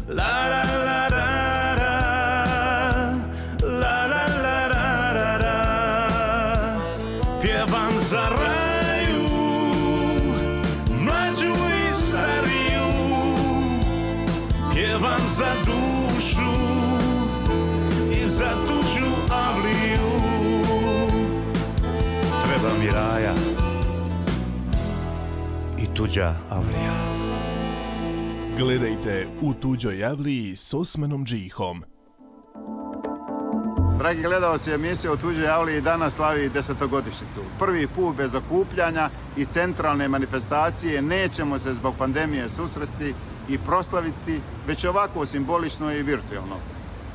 La la la la la la la la la. Pjevam za raju, mlađu i stariju. Pjevam za dušu i za tuđu avliju. Treba mi raja i tuđa avlija. Gledajte U tuđoj avliji s Osmanom Džihom. Dragi gledalci, emisija U tuđoj avliji danas slavi 10-godišnjicu. Prvi put bez okupljanja i centralne manifestacije nećemo se zbog pandemije susresti i proslaviti, već ovako simbolično i virtualno.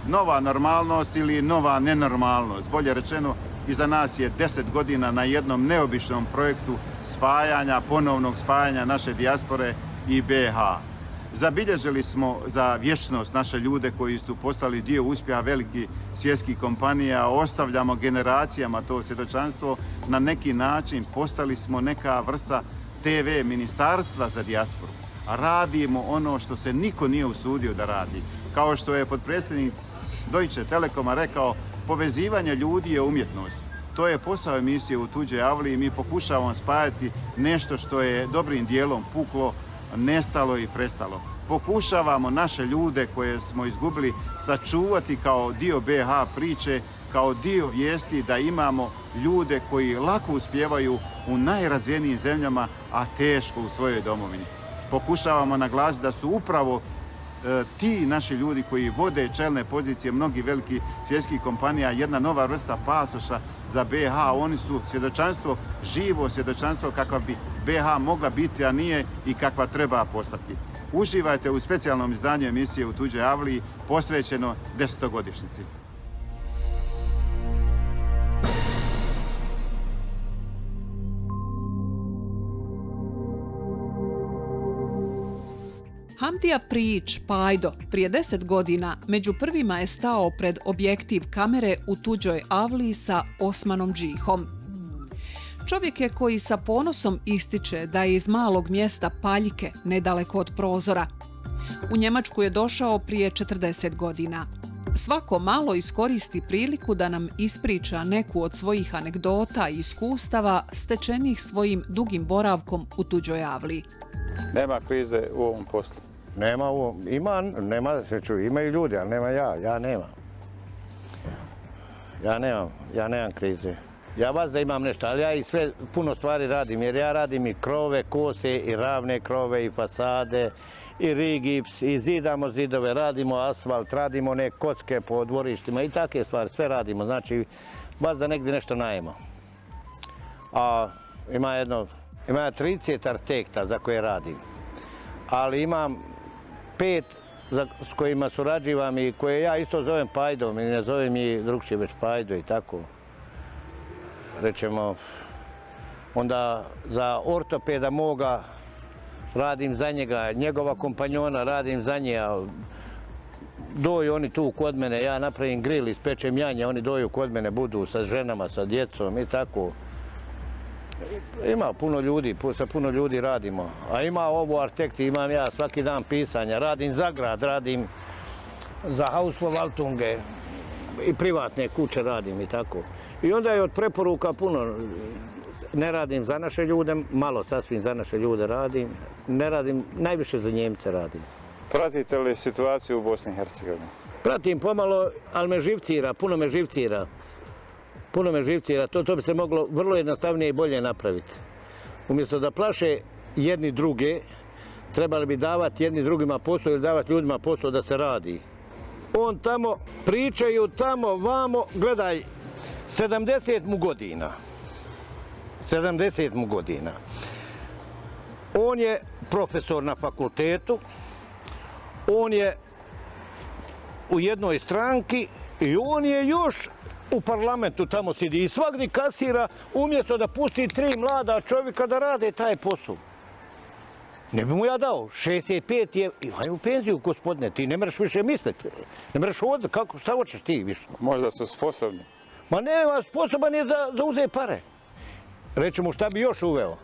Nova normalnost ili nova nenormalnost, bolje rečeno, iza nas je 10 godina na jednom neobičnom projektu spajanja, ponovnog spajanja naše dijaspore i BiH. Zabilježili smo za vječnost naše ljude koji su postali dio uspjeha velikih svjetskih kompanija, ostavljamo generacijama to svjedočanstvo, na neki način postali smo neka vrsta TV ministarstva za dijasporu. Radimo ono što se niko nije usudio da radi. Kao što je potpredsjednik Deutsche Telekoma rekao, povezivanje ljudi je umjetnost. To je posao emisije U tuđoj avliji. Mi pokušavamo spajati nešto što je dobrim dijelom puklo, nestalo i prestalo. Pokušavamo naše ljude koje smo izgubili sačuvati kao dio BiH priče, kao dio vijesti da imamo ljude koji lako uspijevaju u najrazvijenijim zemljama, a teško u svojoj domovini. Pokušavamo naglasiti da su upravo ti naši ljudi koji vode čelne pozicije mnogih velikih svjetskih kompanija jedna nova vrsta pasoša za BiH. Oni su svjedočanstvo, živo svjedočanstvo kakva bi BiH mogla biti, a nije, i kakva treba postati. Uživajte u specijalnom izdanju emisije U tuđoj avliji posvećeno 10-godišnjici. Hamdija Prijić, Pajdo, prije 10 godina među prvima je stao pred objektiv kamere U tuđoj avliji sa Osmanom Džihom. Čovjek je koji sa ponosom ističe da je iz malog mjesta Paljike, nedaleko od Prozora. U Njemačku je došao prije 40 godina. Svako malo iskoristi priliku da nam ispriča neku od svojih anegdota i iskustava stečenih svojim dugim boravkom u tuđoj avliji. Nema krize u ovom poslu. Nema u ovom. Imaju ljudi, ali nema ja nemam. Ja nemam krize. Ja vas da imam nešto, ali ja i sve puno stvari radim, jer ja radim i krove, kose, i ravne krove, i fasade, i rigips, i zidamo zidove, radimo asfalt, radimo one kocke po dvorištima i takve stvari, sve radimo. Znači, vas da negdje nešto najemo. A ima 30 arhitekta za koje radim, ali imam 5 s kojima surađivam i koje ja isto zovem Pajdom i ne zovem i drugčije, već Pajdo i tako. Rećemo, onda za ortopeda moga radim za njega, njegova kompanjona radim za njega. Doju oni tu kod mene, ja napravim grill, ispečem janje, oni doju kod mene, budu sa ženama, sa djecom i tako. Ima puno ljudi, sa puno ljudi radimo. A ima ovo arhitekti, imam ja svaki dan pisanja, radim za grad, radim za Hausverwaltunge i privatne kuće radim i tako. I onda je od preporuka puno. Ne radim za naše ljude, malo sasvim za naše ljude radim. Ne radim, najviše za Njemce radim. Pratite li situaciju u Bosni i Hercegovini? Pratim pomalo, ali me živcira, puno me živcira. Puno me živcira, to bi se moglo vrlo jednostavnije i bolje napraviti. Umjesto da plaše jedni druge, trebali bi davati jedni drugima posao ili davati ljudima posao da se radi. On tamo, pričaju tamo, vamo, gledaj, 70 mu godina. 70 mu godina. On je profesor na fakultetu, on je u jednoj stranki i on je još u parlamentu tamo sidi i svagdje kasira umjesto da pusti 3 mlada čovjeka da rade taj posao. Ne bi mu ja dao. 65 je, aj u penziju, gospodine, ti ne mreš više misliti. Ne mreš ovdje, šta hoćeš ti više? Možda su sposobni. Ma ne, sposoban je za uze pare. Reći mu šta bi još uveo.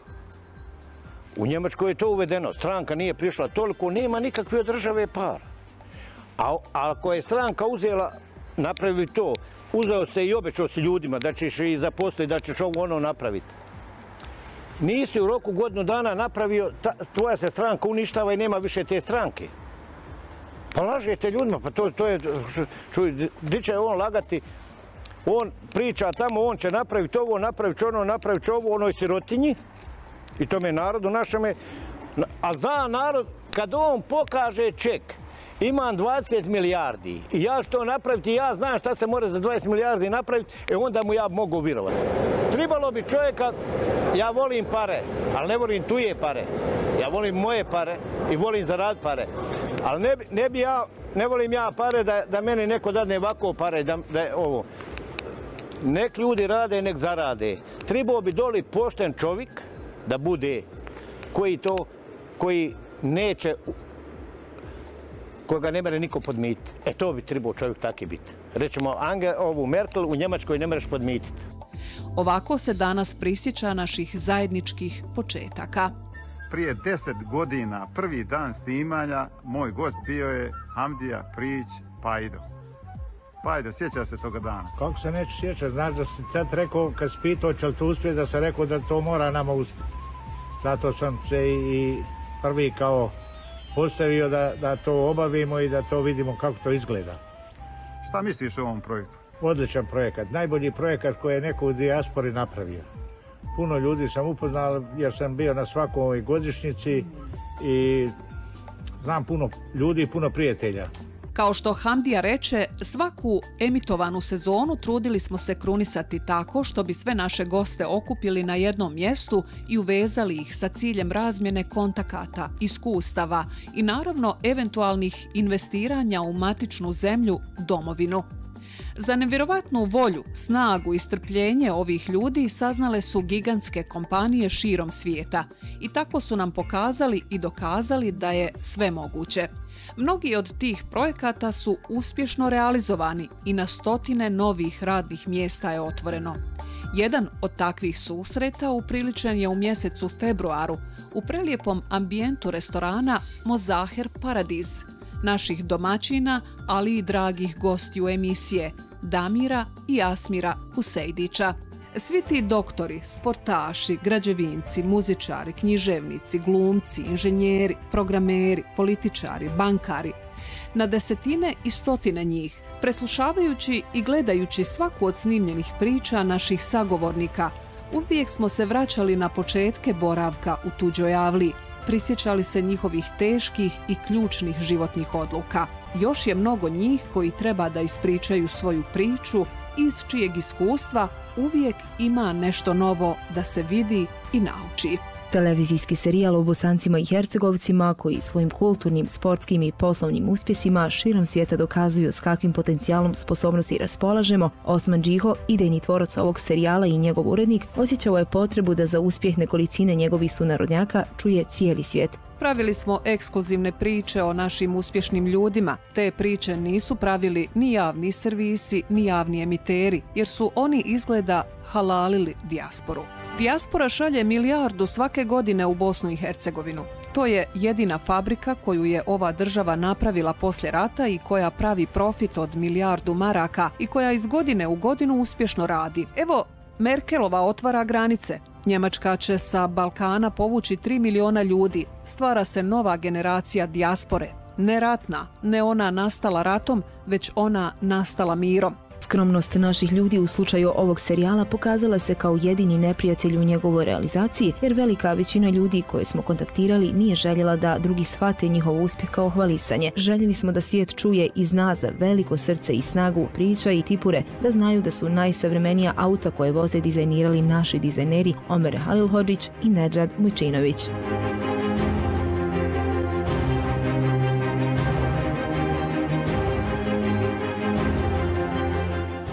U Njemačkoj je to uvedeno. Stranka nije prišla toliko, nema nikakve od države para. A ako je stranka uzela, napravi to, uzeo se i obećao si ljudima da ćeš i zaposliti, da ćeš ovo ono napraviti. Nisi u roku godinu dana napravio, tvoja se stranka uništava i nema više te stranke. Pa lažete ljudima, pa to je, čuj, gdje će on lagati? On priča tamo, on će napraviti ovo, napraviti ono, napraviti ovo, onoj sirotinji i tome narodu našeme. A zna narod, kad on pokaže ček, imam 20 milijardi i ja ću to napraviti i ja znam šta se mora za 20 milijardi napraviti, onda mu ja mogu vjerovati. Trebalo bi čovjeka, ja volim pare, ali ne volim tuje pare. Ja volim moje pare i volim zaraditi pare. Ali ne volim ja pare da meni neko dadne ovako pare, da ovo. Nek ljudi rade, nek zarade. Trebao bi doli pošten čovjek da bude koji neće, koga ne mere niko podmititi. To bi trebao čovjek taki biti. Rećemo, ovu Merkel u Njemačkoj ne mereš podmititi. Ovako se danas prisjeća naših zajedničkih početaka. Prije 10 godina, prvi dan snimanja, moj gost bio je Hamdija Prijić Pajdo. Pajdo, sjeća se toga dana? Kako se neću sjećati? Znaš da si sad rekao, kad si pitao će li to uspjeti, da sam rekao da to mora nama uspjeti. Zato sam se i prvi kao postavio da to obavimo i da to vidimo kako to izgleda. Šta misliš o ovom projektu? Odličan projekat, najbolji projekat koji je neko u dijaspori napravio. Puno ljudi sam upoznao jer sam bio na svakoj godišnjici i znam puno ljudi i puno prijatelja. Kao što Hamdija reče, svaku emitovanu sezonu trudili smo se krunisati tako što bi sve naše goste okupili na jednom mjestu i uvezali ih sa ciljem razmjene kontakata, iskustava i naravno eventualnih investiranja u matičnu zemlju, domovinu. Za nevjerovatnu volju, snagu i strpljenje ovih ljudi saznale su gigantske kompanije širom svijeta i tako su nam pokazali i dokazali da je sve moguće. Mnogi od tih projekata su uspješno realizovani i na stotine novih radnih mjesta je otvoreno. Jedan od takvih susreta upriličen je u mjesecu februaru u prelijepom ambijentu restorana Mozaher Paradiz, naših domaćina, ali i dragih gostiju emisije, Damira i Asmira Husejdića. Svi ti doktori, sportaši, građevinci, muzičari, književnici, glumci, inženjeri, programeri, političari, bankari, na desetine i stotine njih, preslušavajući i gledajući svaku od snimljenih priča naših sagovornika, uvijek smo se vraćali na početke boravka u tuđoj avliji, prisjećali se njihovih teških i ključnih životnih odluka. Još je mnogo njih koji treba da ispričaju svoju priču, iz čijeg iskustva uvijek ima nešto novo da se vidi i nauči. Televizijski serijal o Bosancima i Hercegovcima koji svojim kulturnim, sportskim i poslovnim uspjesima širom svijeta dokazuju s kakvim potencijalom sposobnosti raspolažemo, Osman Džiho, idejni tvorac ovog serijala i njegov urednik, osjećao je potrebu da za uspjeh nekolicine njegovih sunarodnjaka čuje cijeli svijet. Pravili smo ekskluzivne priče o našim uspješnim ljudima. Te priče nisu pravili ni javni servisi, ni javni emiteri, jer su oni izgleda halalili dijasporu. Dijaspora šalje milijardu svake godine u Bosnu i Hercegovinu. To je jedina fabrika koju je ova država napravila poslije rata i koja pravi profit od milijardu maraka i koja iz godine u godinu uspješno radi. Evo, Merkelova otvara granice. Njemačka će sa Balkana povući 3 miliona ljudi. Stvara se nova generacija dijaspore. Ne ratna, ne ona nastala ratom, već ona nastala mirom. Skromnost naših ljudi u slučaju ovog serijala pokazala se kao jedini neprijatelj u njegovoj realizaciji, jer velika većina ljudi koje smo kontaktirali nije željela da drugi shvate njihov uspjeh kao hvalisanje. Željeli smo da svijet čuje i zna za veliko srce i snagu priča i tipure, da znaju da su najsavremenija auta koje voze dizajnirali naši dizajneri Omer Halilhodžić i Nedžad Mujčinović.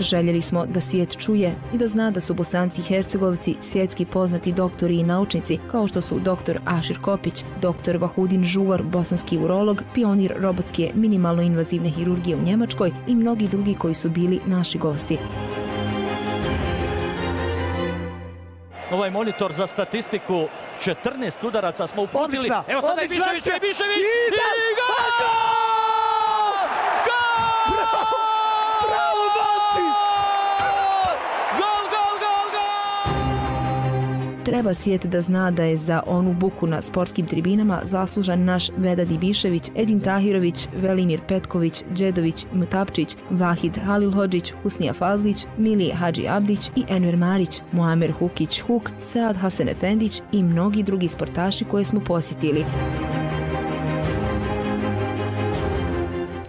Željeli smo da svijet čuje i da zna da su Bosanci i Hercegovci svjetski poznati doktori i naučnici, kao što su dr. Ašir Kopić, dr. Vahudin Žugor, bosanski urolog, pionir robotske minimalno invazivne hirurgije u Njemačkoj i mnogi drugi koji su bili naši gosti. Ovaj monitor za statistiku, 14 udaraca smo uputili. Evo sada je Ibišević i gol! Treba svijet da zna da je za onu buku na sportskim tribinama zaslužan naš Vedad Ibišević, Edin Tahirović, Velimir Petković, Đedović Mutapčić, Vahid Halilhodžić, Husnija Fazlić, Mili Hadži Abdić i Enver Marić, Muamer Hukić Huk, Sead Hasan Efendić i mnogi drugi sportaši koje smo posjetili.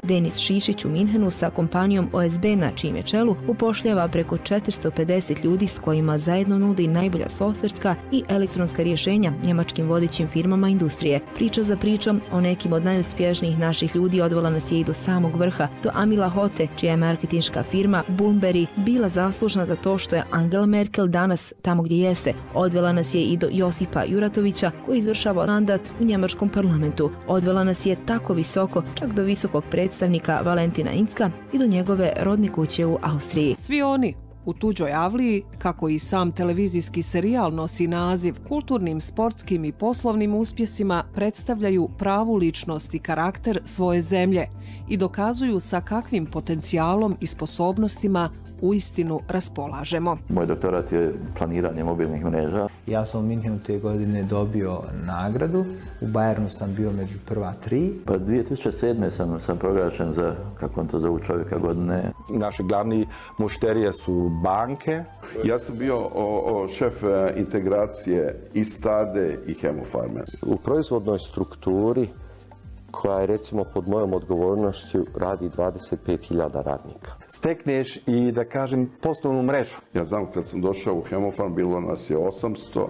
Denis Šišić u Minhenu sa kompanijom OSB na čijem je čelu upošljava preko 450 ljudi s kojima zajedno nudi najbolja softverska i elektronska rješenja njemačkim vodećim firmama industrije. Priča za pričom o nekim od najuspješnijih naših ljudi odvela nas je i do samog vrha, do Amila Hote, čija je marketinška firma Bloomberry bila zaslužna za to što je Angela Merkel danas tamo gdje jeste. Odvela nas je i do Josipa Juratovića koji izvršava mandat u njemačkom parlamentu. Odvela nas je tako visoko, čak do visokog predstavnika Valentina Incka i do njegove rodne kuće u Austriji. Svi oni u tuđoj avliji, kako i sam televizijski serijal nosi naziv, kulturnim, sportskim i poslovnim uspjesima predstavljaju pravu ličnost i karakter svoje zemlje i dokazuju sa kakvim potencijalom i sposobnostima uistinu raspolažemo. Moj doktorat je planiranje mobilnih mreža. Ja sam u Minhenu te godine dobio nagradu. U Bayernu sam bio među prva 3. Pa 2007. sam proglašen za, kako on to zovu, čovjeka godine. Naši glavni mušterije su banke. Ja sam bio šef integracije i Stade i Hemofarme. U proizvodnoj strukturi koja je recimo pod mojom odgovornošću radi 25.000 radnika. Stekneš i da kažem poslovnu mrežu. Ja znam kad sam došao u Hemofarm bilo nas je 800,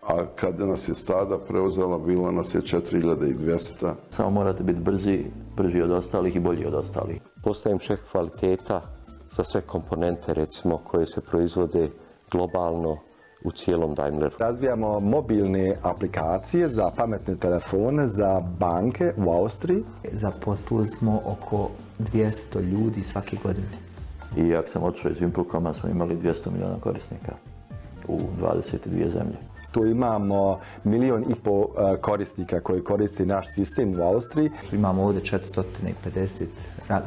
a kada nas je Stada preuzela bilo nas je 4.200. Samo morate biti brži od ostalih i bolji od ostalih. Postajem šef kvaliteta za sve komponente recimo koje se proizvode globalno u cijelom Daimleru. Razvijamo mobilne aplikacije za pametne telefone, za banke u Austriji. Zaposlili smo oko 200 ljudi svake godine. I ako sam otišao iz Wimpelcoma smo imali 200 milijuna korisnika u 22 zemlje. Tu imamo 1,5 milijuna korisnika koji koristi naš sistem u Austriji. Imamo ovdje 450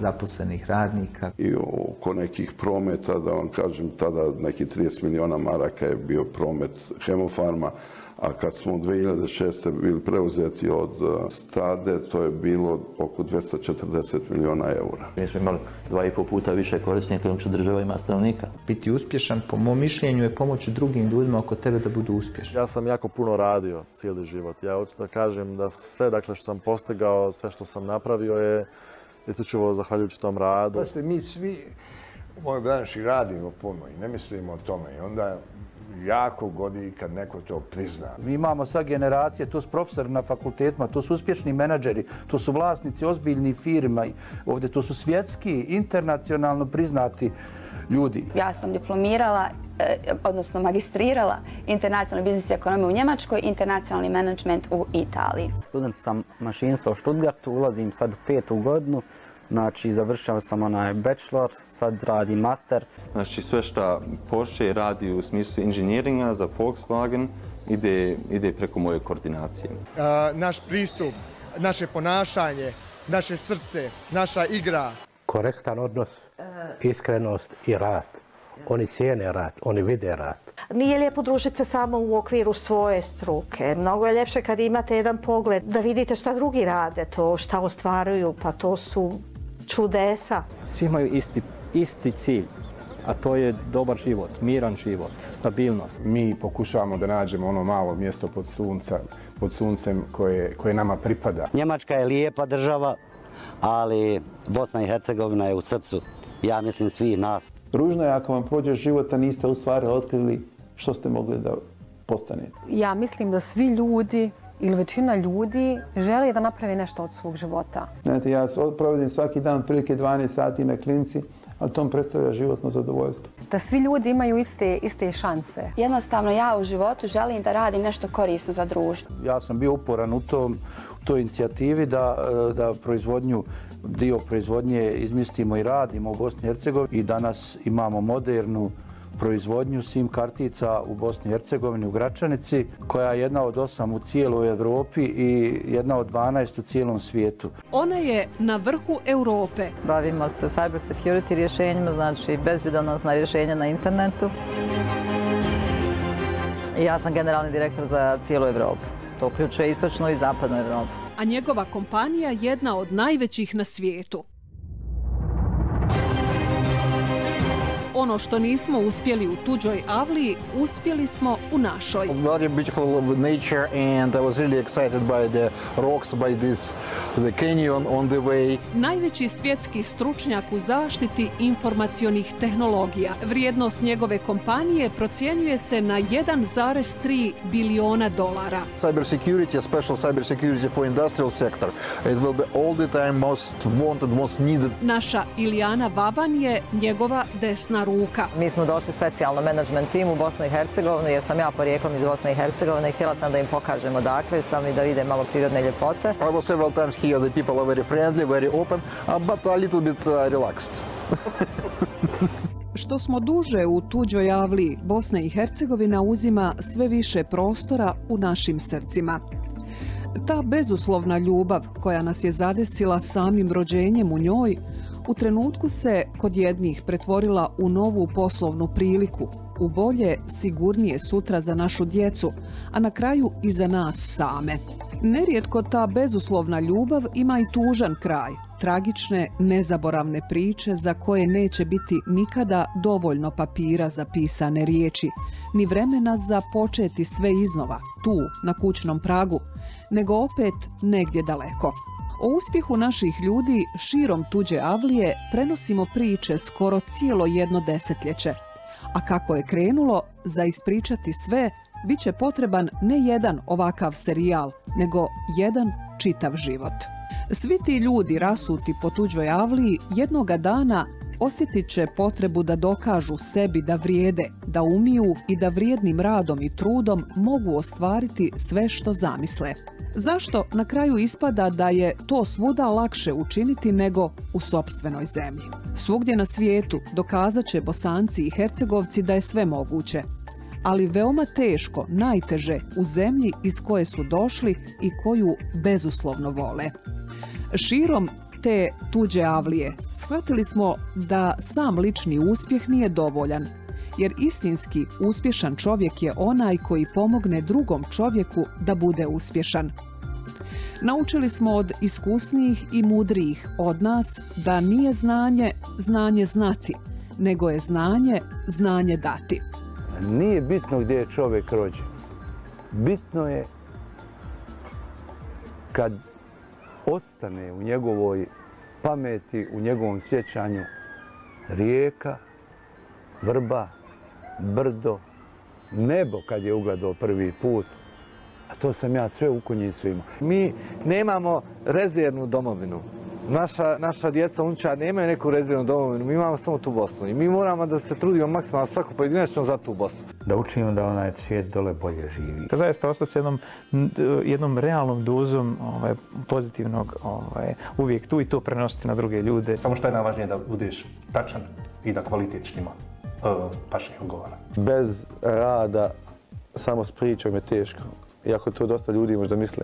zaposlenih radnika. I oko nekih prometa, da vam kažem, tada neki 30 milijuna maraka je bio promet Hemofarma, a kad smo u 2006. bili preuzeti od Stade, to je bilo oko 240 milijuna eura. Mi smo imali 2,5 puta više korisnika nego što država ima stanovnika. Biti uspješan, po mom mišljenju, je pomoći drugim ljudima oko tebe da budu uspješni. Ja sam jako puno radio cijeli život. Ja hoću da kažem da sve što sam postigao, sve što sam napravio je isključivo zahvaljujući tom radu. Mi svi u mojoj branši radimo puno i ne mislimo o tome. I onda jako godi kad neko to prizna. Mi imamo sad generacije, to su profesori na fakultetima, to su uspješni menadžeri, to su vlasnici ozbiljnih firma, ovdje to su svjetski, internacionalno priznati ljudi. Ja sam diplomirala, odnosno magistrirala internacionalni biznis i ekonomiju u Njemačkoj, internacionalni menadžment u Italiji. Student sam mašinstva u Stuttgartu, ulazim sad u 5. godinu. Znači, završao sam onaj bachelor, sad radim master. Znači, sve što Porsche radi u smislu inženjeringa za Volkswagen ide preko moje koordinacije. Naš pristup, naše ponašanje, naše srce, naša igra. Korektan odnos, iskrenost i rad. Oni cijene rad, oni vide rad. Nije lijepo družiti se samo u okviru svoje struke. Mnogo je ljepše kad imate jedan pogled da vidite šta drugi rade, to šta ostvaruju, pa to su čudesa. Svi imaju isti cilj, a to je dobar život, miran život, stabilnost. Mi pokušavamo da nađemo ono malo mjesto pod suncem koje nama pripada. Njemačka je lijepa država, ali Bosna i Hercegovina je u srcu, ja mislim, svih nas. Ružno je ako vam prođe život, a niste u stvari otkrili što ste mogli da postanete. Ja mislim da svi ljudi ili većina ljudi želi da napravi nešto od svog života. Znate, ja provodim svaki dan prilike 12 sati na klinici, ali tom predstavlja životno zadovoljstvo. Da svi ljudi imaju iste šanse. Jednostavno, ja u životu želim da radim nešto korisno za društvo. Ja sam bio uporan u toj inicijativi da dio proizvodnje izmjestimo i radimo u Bosni i Hercegovini i danas imamo modernu proizvodnju SIM kartica u Bosni i Hercegovini u Gračanici, koja je jedna od 8 u cijeloj Europi i jedna od 12 u cijelom svijetu. Ona je na vrhu Europe. Bavimo se cyber security rješenjima, znači bezbjedonosna rješenja na internetu. Ja sam generalni direktor za cijelu Evropu. To uključuje istočnu i zapadnu Evropu. A njegova kompanija je jedna od najvećih na svijetu. Ono što nismo uspjeli u tuđoj avliji, uspjeli smo u našoj. Very beautiful nature and I was really excited by the rocks, by the canyon on the way. Najveći svjetski stručnjak u zaštiti informacionih tehnologija. Vrijednost njegove kompanije procjenjuje se na 1,3 biliona dolara. Cyber security, special cyber security for industrial sector. It will be all the time most wanted, most needed. Naša Ilijana Vavan je njegova desna ruka. Mi smo došli specijalno management tim u Bosnu i Hercegovinu jer sam ja porijeklom iz Bosne i Hercegovine i htjela sam da im pokažem odakle sam i da vide malo prirodne ljepote. I was several times here, the people are very friendly, very open, but a little bit relaxed. Što smo duže u tuđoj avliji, Bosna i Hercegovina uzima sve više prostora u našim srcima. Ta bezuslovna ljubav koja nas je zadesila samim rođenjem u njoj, u trenutku se kod jednih pretvorila u novu poslovnu priliku, u bolje, sigurnije sutra za našu djecu, a na kraju i za nas same. Nerijetko ta bezuslovna ljubav ima i tužan kraj, tragične, nezaboravne priče za koje neće biti nikada dovoljno papira za pisane riječi, ni vremena za početi sve iznova, tu, na kućnom pragu, nego opet negdje daleko. O uspjehu naših ljudi širom tuđe avlije prenosimo priče skoro cijelo jedno desetljeće. A kako je krenulo, za ispričati sve, bit će potreban ne jedan ovakav serijal, nego jedan čitav život. Svi ti ljudi rasuti po tuđoj avliji jednoga dana osjetit će potrebu da dokažu sebi da vrijede, da umiju i da vrijednim radom i trudom mogu ostvariti sve što zamisle. Zašto na kraju ispada da je to svuda lakše učiniti nego u sopstvenoj zemlji? Svugdje na svijetu dokazat će Bosanci i Hercegovci da je sve moguće, ali veoma teško, najteže u zemlji iz koje su došli i koju bezuslovno vole. Širom te tuđe avlije shvatili smo da sam lični uspjeh nije dovoljan, jer istinski uspješan čovjek je onaj koji pomogne drugom čovjeku da bude uspješan. Naučili smo od iskusnijih i mudrijih od nas da nije znanje, znanje znati, nego je znanje, znanje dati. Nije bitno gdje je čovjek rođen. Bitno je kad ostane u njegovoj pameti, u njegovom sjećanju rijeka, vrba, brdo, nebo kad je ugledao prvi put, a to sam ja sve u Konjicu imao. Mi nemamo rezervnu domovinu. Naša djeca, unučad nemaju neku rezervnu domovinu, mi imamo samo tu Bosnu i mi moramo da se trudimo maksimalno svako pojedinačno za tu Bosnu. Da učimo da onaj svijet dole bolje živi. Zaista ostati s jednom realnom dozom pozitivnog uvijek tu i to prenositi na druge ljude. Samo što je najvažnije da budeš tačan i da kvalitet štima. Paš ne odgovara. Bez rada, samo s pričom je teško. Iako to dosta ljudi možda misle.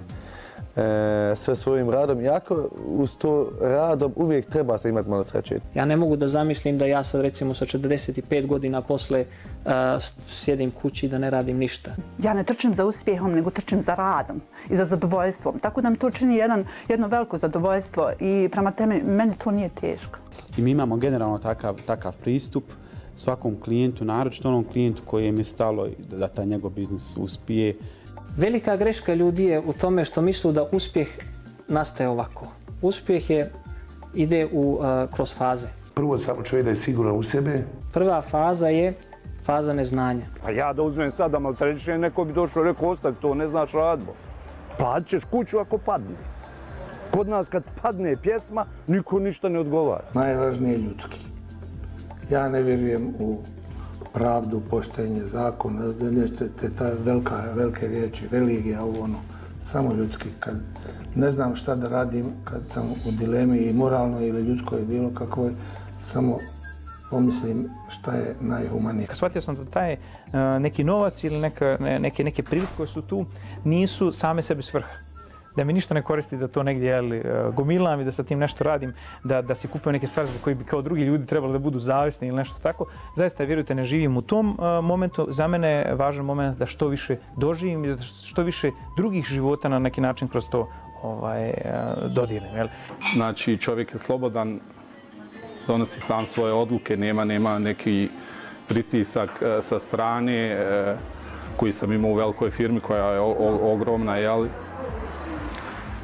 Sve svojim radom, iako uz to radom uvijek treba se imati malo sreće. Ja ne mogu da zamislim da ja sad recimo sa 45 godina posle sjedim kući i da ne radim ništa. Ja ne trčim za uspjehom, nego trčim za radom i za zadovoljstvom. Tako da mi to čini jedno veliko zadovoljstvo i prema tome meni to nije teško. I mi imamo generalno takav pristup svakom klijentu, naročito onom klijentu kojem je stalo da taj njegov biznis uspije. Velika greška ljudi je u tome što mislu da uspjeh nastaje ovako. Uspjeh ide kroz faze. Prvo samo čovjek da je siguran u sebe. Prva faza je faza neznanja. A ja da uzmem sad, ali treće neko bi došlo i rekao ostavi to, ne znaš radbo. Platit ćeš kuću ako padne. Kod nas kad padne pjesma, niko ništa ne odgovara. Najvažnije je ljudski. Ja ne vjerujem u pravdu, poštenje, zakon, te velike riječi, religija, ovo ono, samo ljudski. Kad ne znam šta da radim, kad sam u dilemi i moralno ili ljudsko i bilo kakvoj, samo pomislim šta je najhumanije. Shvatio sam da taj neki novac ili neke prilike koje su tu nisu same sebi svrha. da mi ništa ne koristi da to negdje gomilam i da sa tim nešto radim, da si kupujem neke stvari zbog koji bi kao drugi ljudi trebali da budu zavisni ili nešto tako. Zaista, vjerujte, ne živim u tom momentu. Za mene je važan moment da što više doživim i da što više drugih života na neki način kroz to dodirim. Znači, čovjek je slobodan, donosi sam svoje odluke, nema neki pritisak sa strane koji sam imao u velikoj firmi koja je ogromna,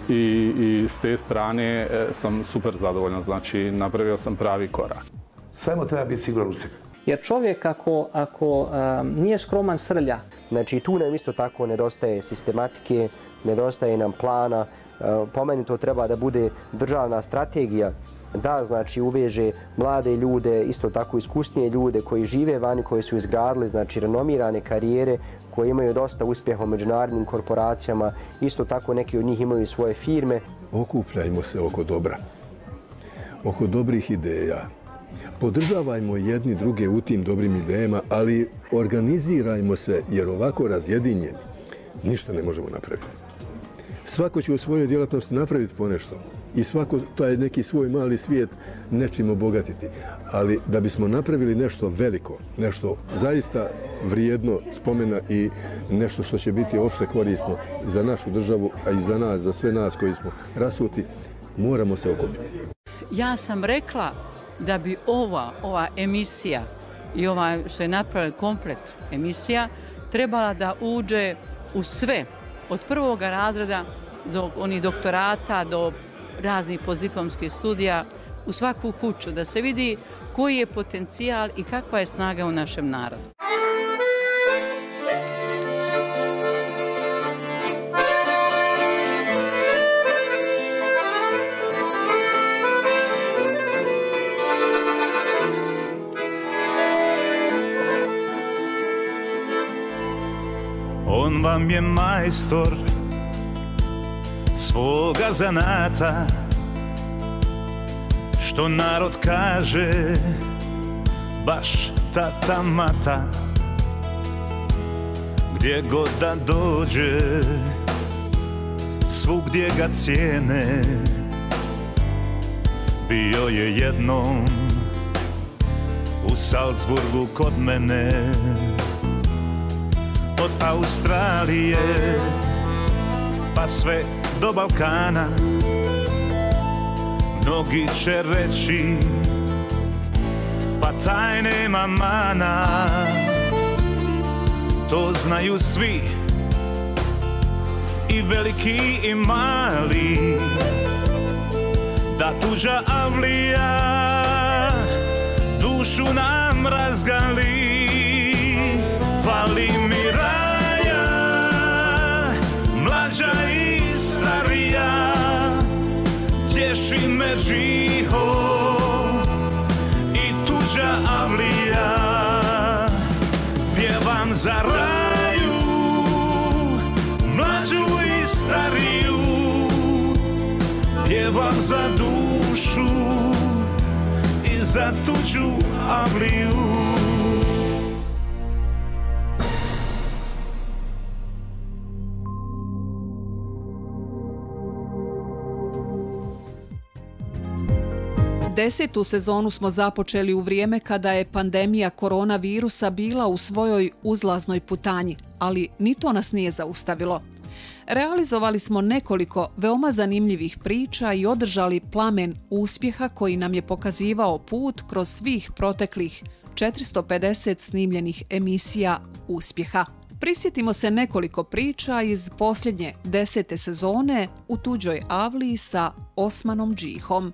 i s te strane sam super zadovoljan, znači napravio sam pravi korak. Samo treba biti siguran u sebe. Jer čovjek ako nije skroman srlja. Znači tu nam isto tako nedostaje sistematike, nedostaje nam plana. Po meni to treba da bude državna strategija, da znači uveže mlade ljude, isto tako iskusnije ljude koji žive vani, koji su izgradili znači renomirane karijere, koji imaju dosta uspjeha u međunarodnim korporacijama, isto tako neki od njih imaju svoje firme. Okupljajmo se oko dobra, oko dobrih ideja. Podržavajmo jedni druge u tim dobrim idejama, ali organizirajmo se, jer ovako razjedinjeni ništa ne možemo napraviti. Svako će u svojoj djelatnosti napraviti ponešto i svako taj neki svoj mali svijet nečim obogatiti. Ali da bismo napravili nešto veliko, nešto zaista vrijedno spomena i nešto što će biti opšte korisno za našu državu, a i za nas, za sve nas koji smo rasuti, moramo se okupiti. Ja sam rekla da bi ova emisija i ova što je napravila komplet emisija trebala da uđe u sve, od prvoga razreda do onih doktorata, do raznih postdiplomskih studija, u svaku kuću, da se vidi koji je potencijal i kakva je snaga u našem narodu. On vam je majstor svoga zanata, što narod kaže, baš tata mata. Gdje god da dođe, svugdje ga cijene. Bio je jednom u Salzburgu kod mene. Od Australije pa sve do Balkana, mnogi će reći pa taj nema mana. To znaju svi, i veliki i mali, da tuđa avlija dušu nam razgali. Fali mi raja, mlađa i starija, tješi me džiho i tuđa avlija. Pjevam za raju, mlađu i stariju, pjevam za dušu i za tuđu avliju. Desetu sezonu smo započeli u vrijeme kada je pandemija koronavirusa bila u svojoj uzlaznoj putanji, ali ni to nas nije zaustavilo. Realizovali smo nekoliko veoma zanimljivih priča i održali plamen uspjeha koji nam je pokazivao put kroz svih proteklih 450 snimljenih emisija uspjeha. Prisjetimo se nekoliko priča iz posljednje 10. sezone U tuđoj avliji sa Osmanom Džihom.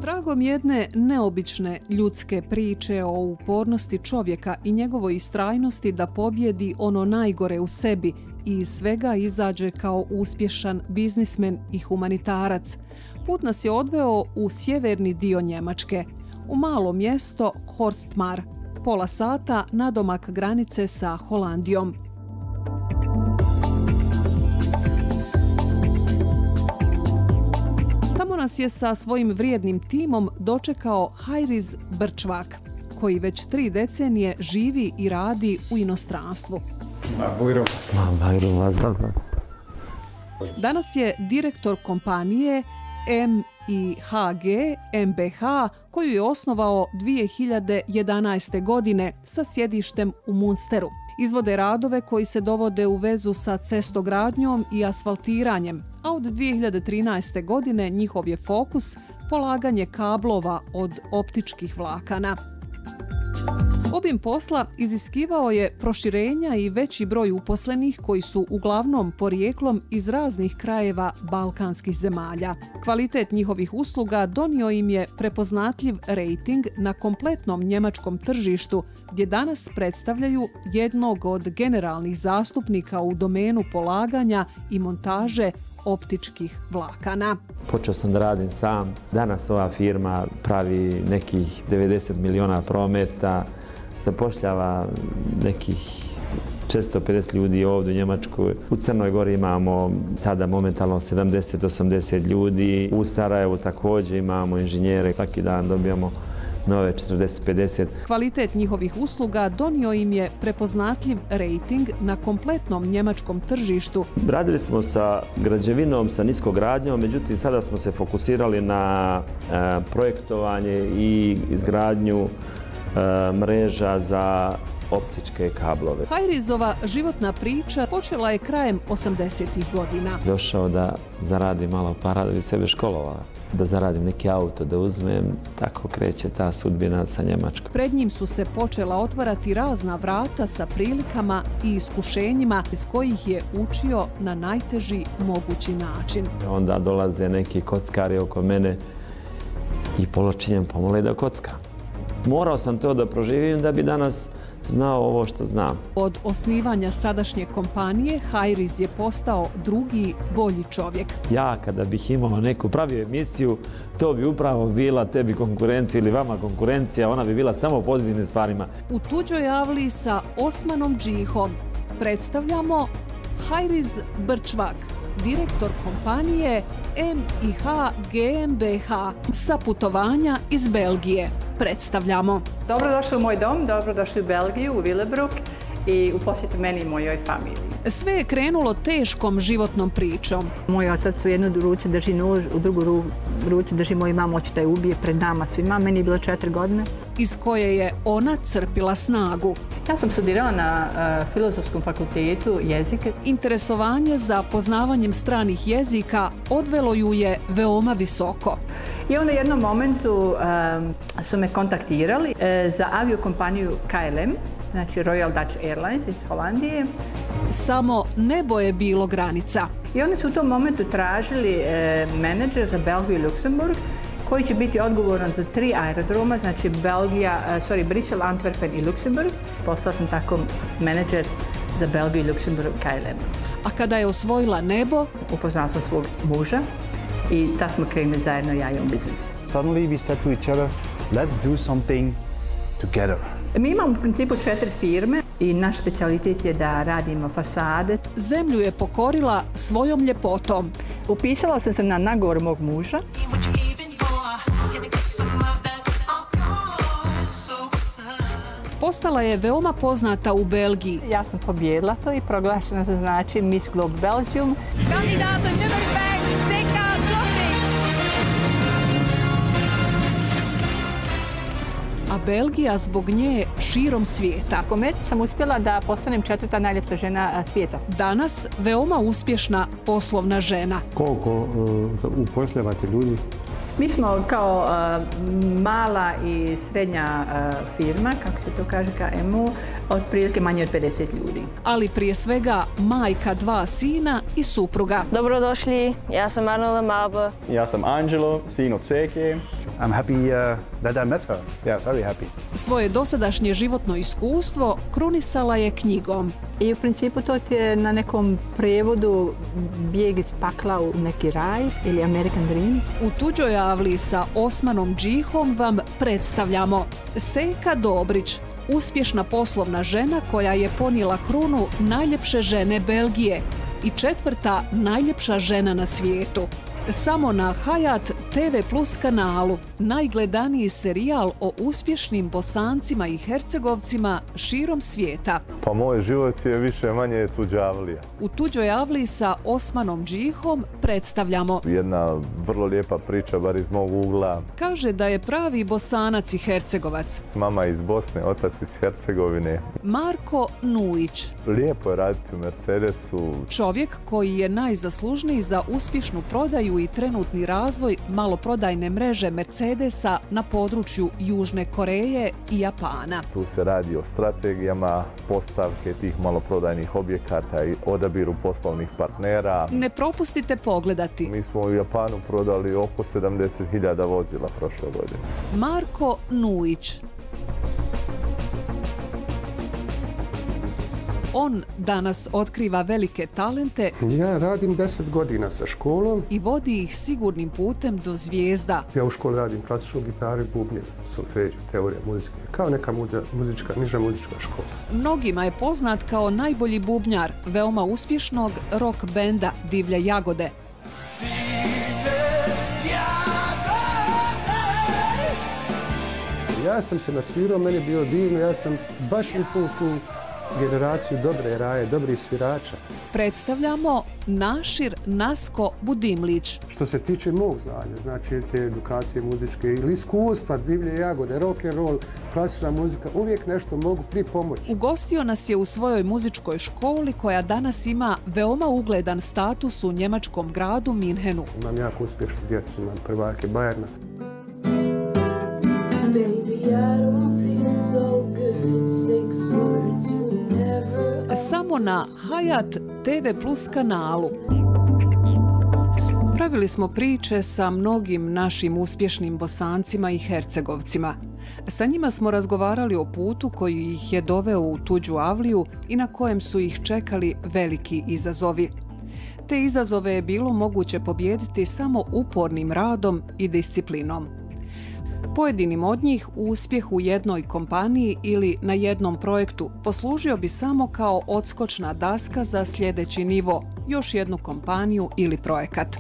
Tragom jedne neobične ljudske priče o upornosti čovjeka i njegovoj istrajnosti da pobjedi ono najgore u sebi i iz svega izađe kao uspješan biznismen i humanitarac, put nas je odveo u sjeverni dio Njemačke, u malo mjesto Horstmar, pola sata nadomak granice sa Holandijom. Tamo nas je sa svojim vrijednim timom dočekao Hajriz Brčvak, koji već 3 decenije živi i radi u inostranstvu. Danas je direktor kompanije MIHG MBH koju je osnovao 2011. godine sa sjedištem u Munsteru. Izvode radove koji se dovode u vezu sa cestogradnjom i asfaltiranjem, a od 2013. godine njihov je fokus polaganje kablova od optičkih vlakana. Obim posla iziskivao je proširenja i veći broj uposlenih koji su uglavnom porijeklom iz raznih krajeva balkanskih zemalja. Kvalitet njihovih usluga donio im je prepoznatljiv rejting na kompletnom njemačkom tržištu, gdje danas predstavljaju jednog od generalnih zastupnika u domenu polaganja i montaže optičkih vlakana. Počeo sam da radim sam. Danas ova firma pravi nekih 90 miliona prometa, zapošljava nekih 450 ljudi ovdje u Njemačkoj. U Crnoj Gori imamo sada momentalno 70-80 ljudi. U Sarajevu također imamo inženjere. Svaki dan dobijamo nove 40-50. Kvalitet njihovih usluga donio im je prepoznatljiv rejting na kompletnom njemačkom tržištu. Radili smo sa građevinom, sa niskogradnjom, međutim sada smo se fokusirali na projektovanje i izgradnju mreža za optičke kablove. Hajrizova životna priča počela je krajem 80-ih godina. Došao da zaradim malo para da bi sebe školovao, da zaradim neki auto, da uzmem, tako kreće ta sudbina sa Njemačkom. Pred njim su se počela otvarati razna vrata sa prilikama i iskušenjima iz kojih je učio na najteži mogući način. Onda dolaze neki kockari oko mene i poločinjem pomole da kockam. Morao sam to da proživim da bi danas znao ovo što znam. Od osnivanja sadašnje kompanije, Hajriz je postao drugi, bolji čovjek. Ja kada bih imao neku praviju emisiju, to bi upravo bila tebi konkurencija ili vama konkurencija, ona bi bila samo pozitivnim stvarima. U tuđoj avli sa Osmanom Džihom predstavljamo Hajriz Brčvak, direktor kompanije MIH GmbH sa putovanja iz Belgije. Predstavljamo. Dobrodošli u moj dom, dobrodošli u Belgiju, u Willebroek i u posjetu meni i mojoj familiji. Sve je krenulo teškom životnom pričom. Moj otac u jednu ruci drži nož, u drugu ruci drži moju mamu, hoće da je ubije pred nama svima. Meni je bilo 4 godine. Iz koje je ona crpila snagu. Ja sam studirala na Filozofskom fakultetu jezike. Interesovanje za poznavanjem stranih jezika odvelo ju je veoma visoko. I onda u jednom momentu su me kontaktirali za aviokompaniju KLM, znači Royal Dutch Airlines iz Holandije. Samo nebo je bilo granica. I oni su u tom momentu tražili menadžer za Belgiju i Luksemburg, koji će biti odgovoran za 3 aerodroma, znači Brisel, Antwerpen i Luksemburg. Postao sam tako menadžer za Belgiju i Luksemburg KLM. A kada je osvojila nebo, upoznala sam svog muža i tad smo krenuli zajedno ja i on biznis. Suddenly we said to each other, let's do something together. Mi imamo u principu 4 firme i naš specijalitet je da radimo fasade. Zemlju je pokorila svojom ljepotom. Upisala sam se na nagovor mog muža. Postala je veoma poznata u Belgiji. Ja sam pobijedila to i proglašena se znači Miss Globe Belgium. Kandidata nummer 5, Seka Dobrić. A Belgija zbog nje širom svijeta. U Americi sam uspjela da postanem 4. najljepša žena svijeta. Danas veoma uspješna poslovna žena. Koliko upošljavate ljudi? Mi smo kao mala i srednja firma, kako se to kaže, KMU, otprilike manje od 50 ljudi. Ali prije svega majka 2 sina i supruga. Dobrodošli, ja sam Arnold Malbe. Ja sam Angelo, sin od Seke. I'm happy that I met her. Yeah, very happy. Svoje dosadašnje životno iskustvo krunisala je knjigom. I u principu to ti je na nekom prevodu bijeg iz pakla u neki raj ili American Dream. U tuđoj avli sa Osmanom Džihom vam predstavljamo Seka Dobrić, uspješna poslovna žena koja je ponijela krunu najljepše žene Belgije i 4. najljepša žena na svijetu. Samo na Hayat TV Plus kanalu najgledaniji serijal o uspješnim Bosancima i Hercegovcima širom svijeta. Pa moj život je više manje tuđa avlija. U tuđoj avliji sa Osmanom Džihom predstavljamo. Jedna vrlo lijepa priča, bar iz mog ugla. Kaže da je pravi Bosanac i Hercegovac. Mama iz Bosne, otac iz Hercegovine. Marko Nujić. Lijepo je raditi u Mercedesu. Čovjek koji je najzaslužniji za uspješnu prodaju i trenutni razvoj maloprodajne mreže Mercedesa na području Južne Koreje i Japana. Tu se radi o strategijama, postavke tih maloprodajnih objekata i odabiru poslovnih partnera. Ne propustite pogledati. Mi smo u Japanu prodali oko 70.000 vozila prošle godine. Marko Nujić. On danas otkriva velike talente. Ja radim 10 godina sa školom. I vodi ih sigurnim putem do zvijezda. Ja u školi radim klasičnu gitaru i bubnje, solfeđu, teorija muzike. Kao neka niža muzička škola. Mnogima je poznat kao najbolji bubnjar veoma uspješnog rock benda Divlje Jagode. Ja sam se nasvirao, meni je bilo divno, ja sam baš upao tu generaciju dobre raje, dobrih svirača. Predstavljamo Našir Nasko Budimlić. Što se tiče mog znanja, znači te edukacije muzičke ili iskustva, Divlje Jagode, rock and roll, klasična muzika, uvijek nešto mogu pripomoći. Ugostio nas je u svojoj muzičkoj školi koja danas ima veoma ugledan status u njemačkom gradu Minhenu. Imam jako uspješnu djecu, imam prvake Bajerna. Samo na Hayat TV Plus kanalu. Pravili smo priče sa mnogim našim uspješnim Bosancima i Hercegovcima. Sa njima smo razgovarali o putu koji ih je doveo u tuđu avliju i na kojem su ih čekali veliki izazovi. Te izazove je bilo moguće pobijediti samo upornim radom i disciplinom. Pojedinim od njih uspjeh u jednoj kompaniji ili na jednom projektu poslužio bi samo kao odskočna daska za sljedeći nivo, još jednu kompaniju ili projekat.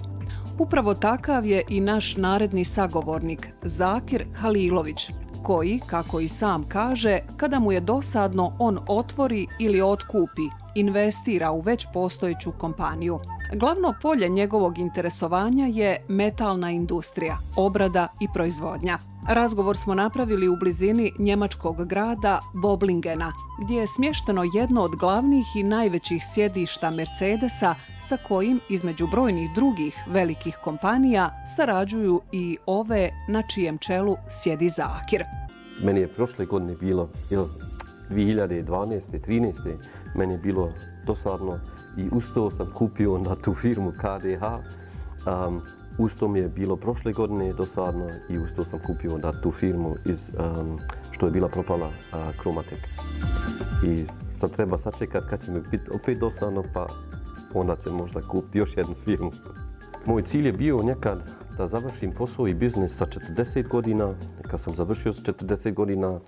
Upravo takav je i naš naredni sagovornik, Zakir Halilović, koji, kako i sam kaže, kada mu je dosadno, on otvori ili otkupi, investira u već postojeću kompaniju. Glavno polje njegovog interesovanja je metalna industrija, obrada i proizvodnja. Razgovor smo napravili u blizini njemačkog grada Boblingena, gdje je smješteno jedno od glavnih i najvećih sjedišta Mercedesa, sa kojim, između brojnih drugih velikih kompanija, sarađuju i ove na čijem čelu sjedi Zakir. Meni je prošle godine bilo, 2012. 13. meni je bilo dosadno i uz to sam kupio na tu firmu KDH. Uz to mi je bilo prošle godine dosadno i uz to sam kupio na tu firmu što je bila propala Kromatek. I sad treba sačekat kad će mi biti opet dosadno, pa onda će možda kupiti još jednu firmu. Moj cilj je bio nekad da završim posao i biznis sa 40 godina. Kad sam završio s 40 godina,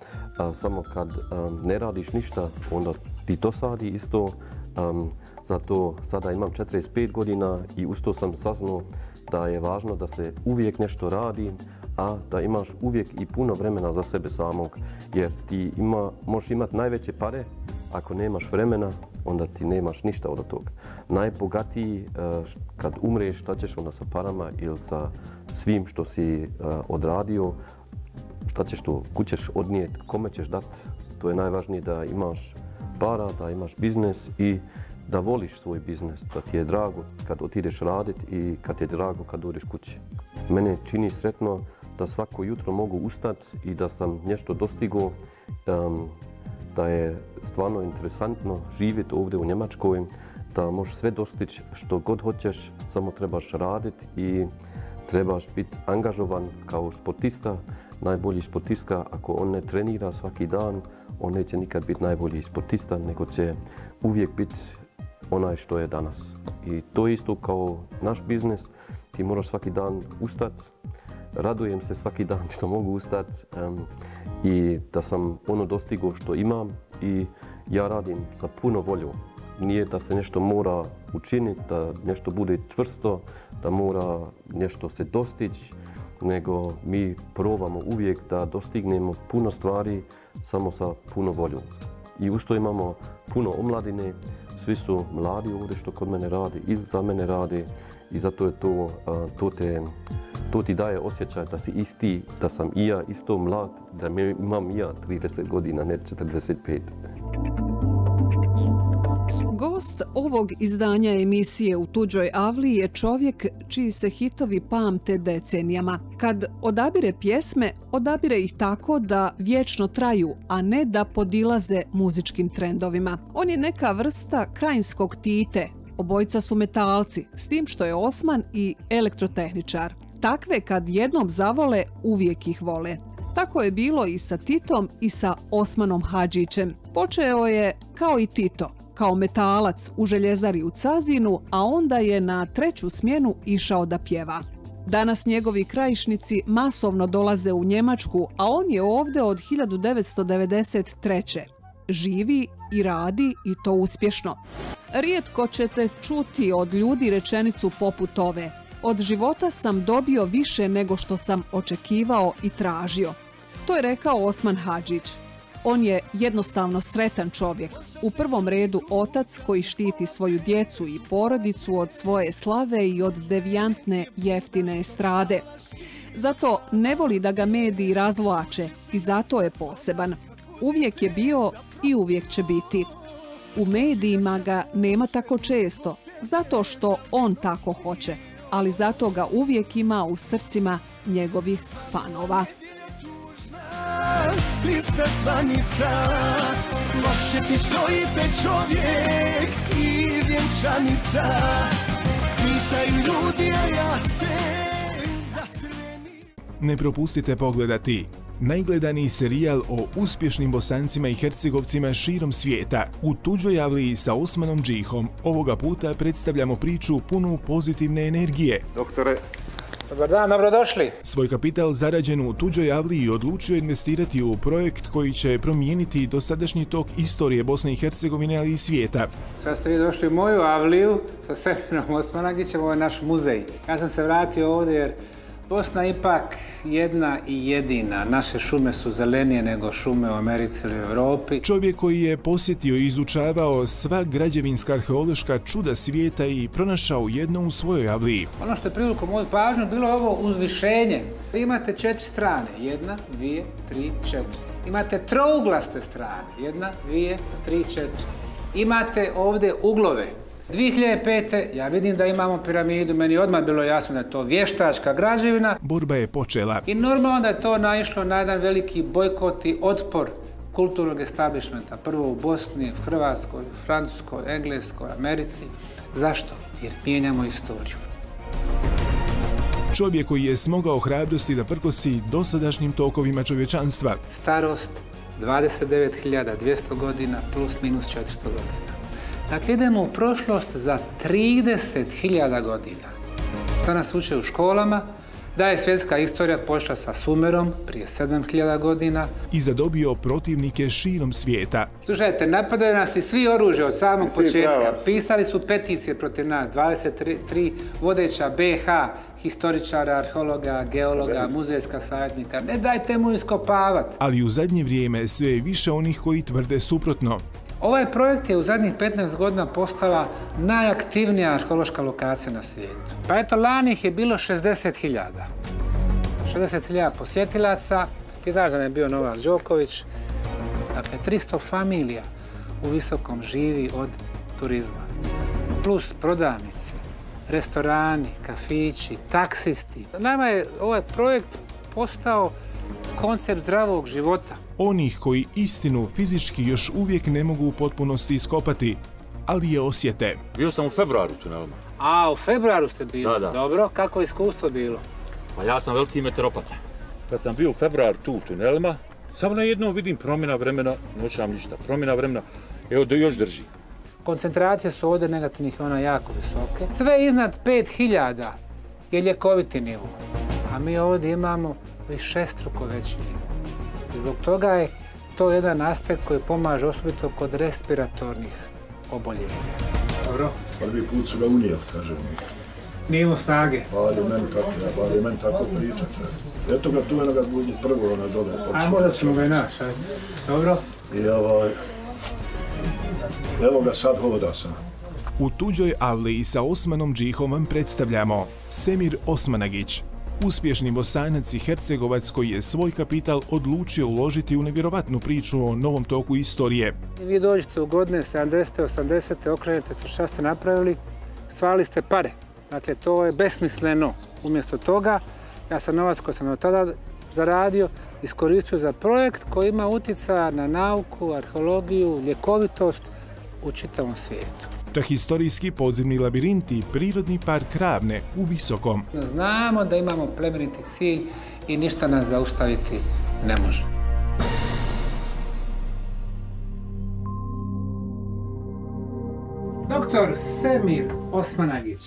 samo kad ne radiš ništa, onda ti dosadi isto. Zato sada imam 45 godina i uz to sam saznao da je važno da se uvijek nešto radi, a da imaš uvijek i puno vremena za sebe samog. Jer ti možeš imati najveće pare, ako nemaš vremena, onda ti nemaš ništa od toga. Najbogatiji, kad umreš, šta ćeš onda sa parama ili sa svim što si odradio, šta ćeš to, kud ćeš odnijeti, kome ćeš dati. To je najvažnije, da imaš para, da imaš biznis i da voliš svoj biznis, da ti je drago kad otiđeš raditi i kad ti je drago kad dođeš kući. Mene čini sretno da svako jutro mogu ustati i da sam nešto dostigao, da je stvarno interesantno živjeti ovdje u Njemačkoj, da možeš sve dostići što god hoćeš, samo trebaš raditi i trebaš biti angažovan kao sportista. Najbolji sportista, ako on ne trenira svaki dan, on neće nikad biti najbolji sportista, nego će uvijek biti onaj što je danas. I to je isto kao naš biznis, ti moraš svaki dan ustati. Radujem se svaki dan što mogu ustati i da sam ono dostigao što imam i ja radim sa puno voljom. nije da se nešto mora učiniti, da nešto bude čvrsto, da mora nešto se dostići, nego mi probamo uvijek da dostignemo puno stvari samo sa puno voljom. I uz to imamo puno omladine, svi su mladi ovdje što kod mene radi ili za mene radi i zato je to ti daje osjećaj da si isti, da sam i ja isto mlad, da imam i ja 30 godina, ne 45. Gost ovog izdanja emisije U tuđoj avliji je čovjek čiji se hitovi pamte decenijama. Kad odabire pjesme, odabire ih tako da vječno traju, a ne da podilaze muzičkim trendovima. On je neka vrsta krajinskog Tite. Obojica su metalci, s tim što je Osman i elektrotehničar. Takve kad jednom zavole, uvijek ih vole. Tako je bilo i sa Titom i sa Osmanom Hadžićem. Počeo je kao i Tito, kao metalac u željezari u Cazinu, a onda je na 3. smjenu išao da pjeva. Danas njegovi krajišnici masovno dolaze u Njemačku, a on je ovdje od 1993. Živi i radi i to uspješno. Rijetko ćete čuti od ljudi rečenicu poput ove: od života sam dobio više nego što sam očekivao i tražio. To je rekao Osman Hadžić. On je jednostavno sretan čovjek. U prvom redu otac koji štiti svoju djecu i porodicu od svoje slave i od devijantne jeftine estrade. Zato ne voli da ga mediji razvlače i zato je poseban. Uvijek je bio i uvijek će biti. U medijima ga nema tako često, zato što on tako hoće, ali zato ga uvijek ima u srcima njegovih fanova. Stisna zvanica, loše ti stojite čovjek i vjenčanica. Pitaju ljudi, a ja se zacrveni. Ne propustite pogledati najgledaniji serijal o uspješnim Bosancima i Hercegovcima širom svijeta. U tuđoj avliji sa Osmanom Džihom ovoga puta predstavljamo priču punu pozitivne energije. Doktore, dobar dan, dobrodošli. Svoj kapital zarađen u tuđoj avliji odlučio investirati u projekt koji će promijeniti dosadašnji tok istorije Bosne i Hercegovine, ali i svijeta. Sad ste vi došli u moju avliju sa Semirom Osmanagićem, ovo je naš muzej. Ja sam se vratio ovdje jer Bosna je ipak jedna i jedina. Naše šume su zelenije nego šume u Americi ili u Europi. Čovjek koji je posjetio i izučavao sva građevinska arheološka čuda svijeta i pronašao jedno u svojoj avliji. Ono što je privuklo moju pažnju bilo je ovo uzvišenje. Vi imate 4 strane, 1, 2, 3, 4. Imate trouglaste strane, 1, 2, 3, 4. Imate ovdje uglove. 2005. ja vidim da imamo piramidu, meni je odmah bilo jasno da je to vještačka građevina. Borba je počela. I normalno da je to naišlo na jedan veliki bojkot i otpor kulturnog establishmenta. Prvo u Bosni, u Hrvatskoj, u Francuskoj, Engleskoj, Americi. Zašto? Jer mijenjamo istoriju. Čovjek koji je smogao hrabrosti da prkosi dosadašnjim tokovima čovječanstva. Starost 29.200 godina plus minus 400 godina. Dakle, idemo u prošlost za 30.000 godina. To nas uče u školama, da je svjetska istorija počela sa Sumerom prije 7.000 godina. I zadobio protivnike širom svijeta. Slušajte, napadaju nas i svi oružje od samog početka. Pisali su peticije protiv nas, 23 vodeća BiH, historičara, arheologa, geologa, muzejska savjetnika. Ne dajte mu iskopavati. Ali u zadnje vrijeme sve je više onih koji tvrde suprotno. Ovaj projekt je u zadnjih 15 godina postala najaktivnija arheološka lokacija na svijetu. Pa eto, lani ih je bilo 60.000. 60.000 posjetilaca, izražen je bio Novak Đoković. Dakle, 300 familija u Visokom živi od turizma. Plus prodavnice, restorani, kafići, taksisti. Nama je ovaj projekt postao koncept zdravog života. Onih koji istinu fizički još uvijek ne mogu u potpunosti iskopati, ali je osjete. Bio sam u februaru u tunelima. A, u februaru ste bili? Da. Dobro, kako je iskustvo bilo? Pa ja sam veliki meteoropata. Kad sam bio u februaru tu u tunelima, samo na jednom vidim promjena vremena, noćam ništa, promjena vremena, evo da još drži. Koncentracije su ovdje negativnih ona jako visoke. Sve iznad 5.000 je ljekoviti nivo, a mi ovdje imamo višestruko veći nivo. Zbog toga je to jedan aspekt koji pomaže osobito kod respiratornih oboljenja. Dobro? Prvi put su ga unijeli, kažem. Nije imao snage. Bar je meni tako pričat. Eto ga tu ga budu prvo ona dole. A možda ćemo ga i naći, ajde. Dobro? I evo ga sad hoda sam. U tuđoj avliji sa Osmanom Džihom vam predstavljamo Semir Osmanagić, uspješni Bosanac i Hercegovac koji je svoj kapital odlučio uložiti u nevjerovatnu priču o novom toku istorije. Vi dođete u godine 70. 80. okrenete se šta ste napravili, stvarali ste pare. Dakle, to je besmisleno. Umjesto toga, ja sam novac koji sam od tada zaradio, iskoristio za projekt koji ima utjecaja na nauku, arheologiju, ljekovitost u čitavom svijetu. Prehistorijski podzemni labirinti i prirodni park Ravne u Visokom. Znamo da imamo plemeniti cilj i ništa nas zaustaviti ne može. Doktor Semir Osmanagić.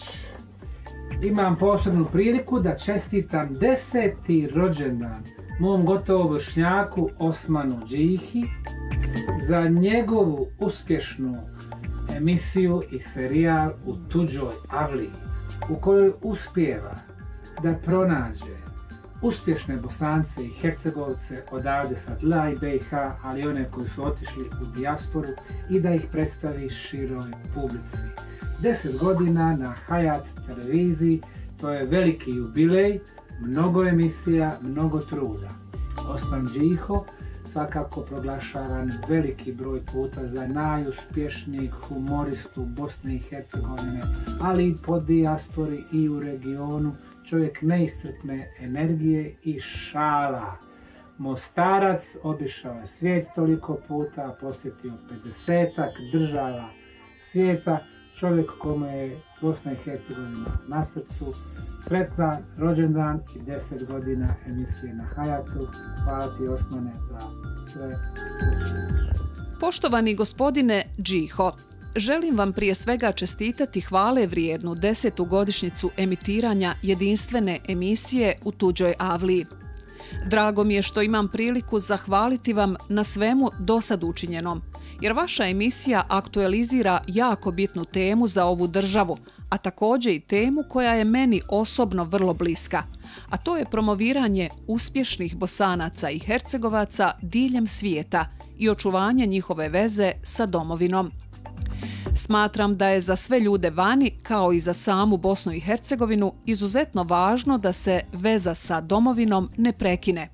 Imam posebnu priliku da čestitam 10. rođendan mom gotovo vršnjaku Osmanu Džihi za njegovu uspješnu emisiju i serijal U tuđoj avliji, u kojoj uspijeva da pronađe uspješne Bosance i Hercegovce odavde sa tla i BiH, ali one koji su otišli u dijasporu i da ih predstavi široj publici. 10 godina na Hayat televiziji, to je veliki jubilej, mnogo emisija, mnogo truda. Osman Džiho svakako proglašavan veliki broj puta za najuspješnijeg humoristu Bosne i Hercegovine, ali i po dijaspori i u regionu, čovjek neiscrpne energije i šala. Mostarac obišao je svijet toliko puta, posjetio 50-ak država svijeta, čovjek kome je Bosna i Hercegovina na srcu. Sretan rođendan i 10 godina emisije na Hayatu. Hvala ti, Osmane, za sve. Poštovani gospodine Džiho, želim vam prije svega čestitati hvale vrijednu 10. godišnjicu emitiranja jedinstvene emisije U tuđoj avliji. Drago mi je što imam priliku zahvaliti vam na svemu dosad učinjenom, jer vaša emisija aktualizira jako bitnu temu za ovu državu, a također i temu koja je meni osobno vrlo bliska, a to je promoviranje uspješnih Bosanaca i Hercegovaca diljem svijeta i očuvanje njihove veze sa domovinom. Smatram da je za sve ljude vani, kao i za samu Bosnu i Hercegovinu, izuzetno važno da se veza sa domovinom ne prekine.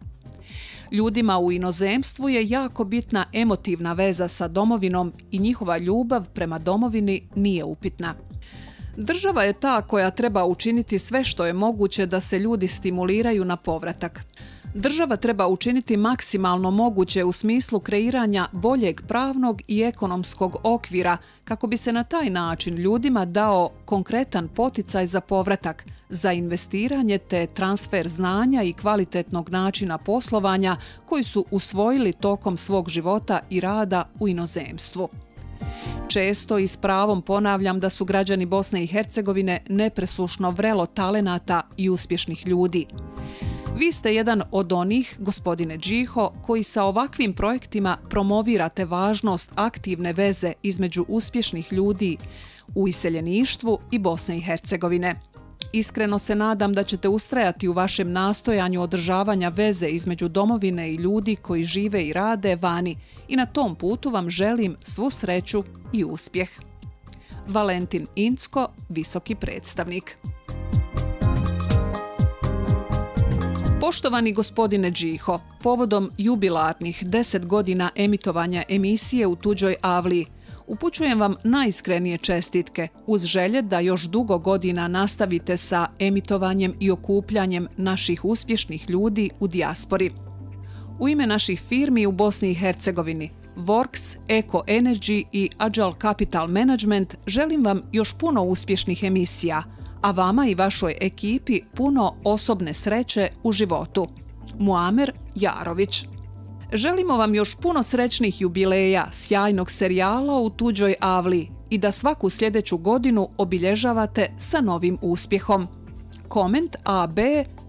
Ljudima u inozemstvu je jako bitna emotivna veza sa domovinom i njihova ljubav prema domovini nije upitna. Država je ta koja treba učiniti sve što je moguće da se ljudi stimuliraju na povratak. Država treba učiniti maksimalno moguće u smislu kreiranja boljeg pravnog i ekonomskog okvira kako bi se na taj način ljudima dao konkretan poticaj za povratak, za investiranje te transfer znanja i kvalitetnog načina poslovanja koji su usvojili tokom svog života i rada u inozemstvu. Često i s pravom ponavljam da su građani Bosne i Hercegovine nepresušno vrelo talenata i uspješnih ljudi. Vi ste jedan od onih, gospodine Džiho, koji sa ovakvim projektima promovirate važnost aktivne veze između uspješnih ljudi u iseljeništvu i Bosne i Hercegovine. Iskreno se nadam da ćete ustrajati u vašem nastojanju održavanja veze između domovine i ljudi koji žive i rade vani i na tom putu vam želim svu sreću i uspjeh. Valentin Incko, visoki predstavnik. Poštovani gospodine Džiho, povodom jubilarnih 10 godina emitovanja emisije U tuđoj avliji, upućujem vam najiskrenije čestitke uz želje da još dugo godina nastavite sa emitovanjem i okupljanjem naših uspješnih ljudi u dijaspori. U ime naših firmi u Bosni i Hercegovini, Works, Eco Energy i Agile Capital Management, želim vam još puno uspješnih emisija, a vama i vašoj ekipi puno osobne sreće u životu. Muamer Jarović. Želimo vam još puno srećnih jubileja, sjajnog serijala U tuđoj avliji i da svaku sljedeću godinu obilježavate sa novim uspjehom. Koment AB,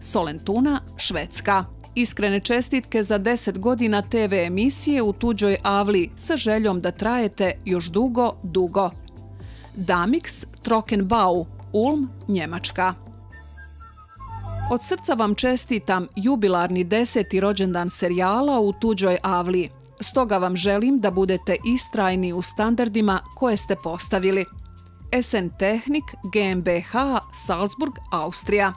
Solentuna, Švedska. Iskrene čestitke za 10 godina TV emisije U tuđoj avliji sa željom da trajete još dugo, dugo. Damix Trockenbau, Ulm, Njemačka. Od srca vam čestitam jubilarni 10. rođendan serijala U tuđoj avliji. Stoga vam želim da budete istrajni u standardima koje ste postavili. SN Technik GmbH, Salzburg, Austrija.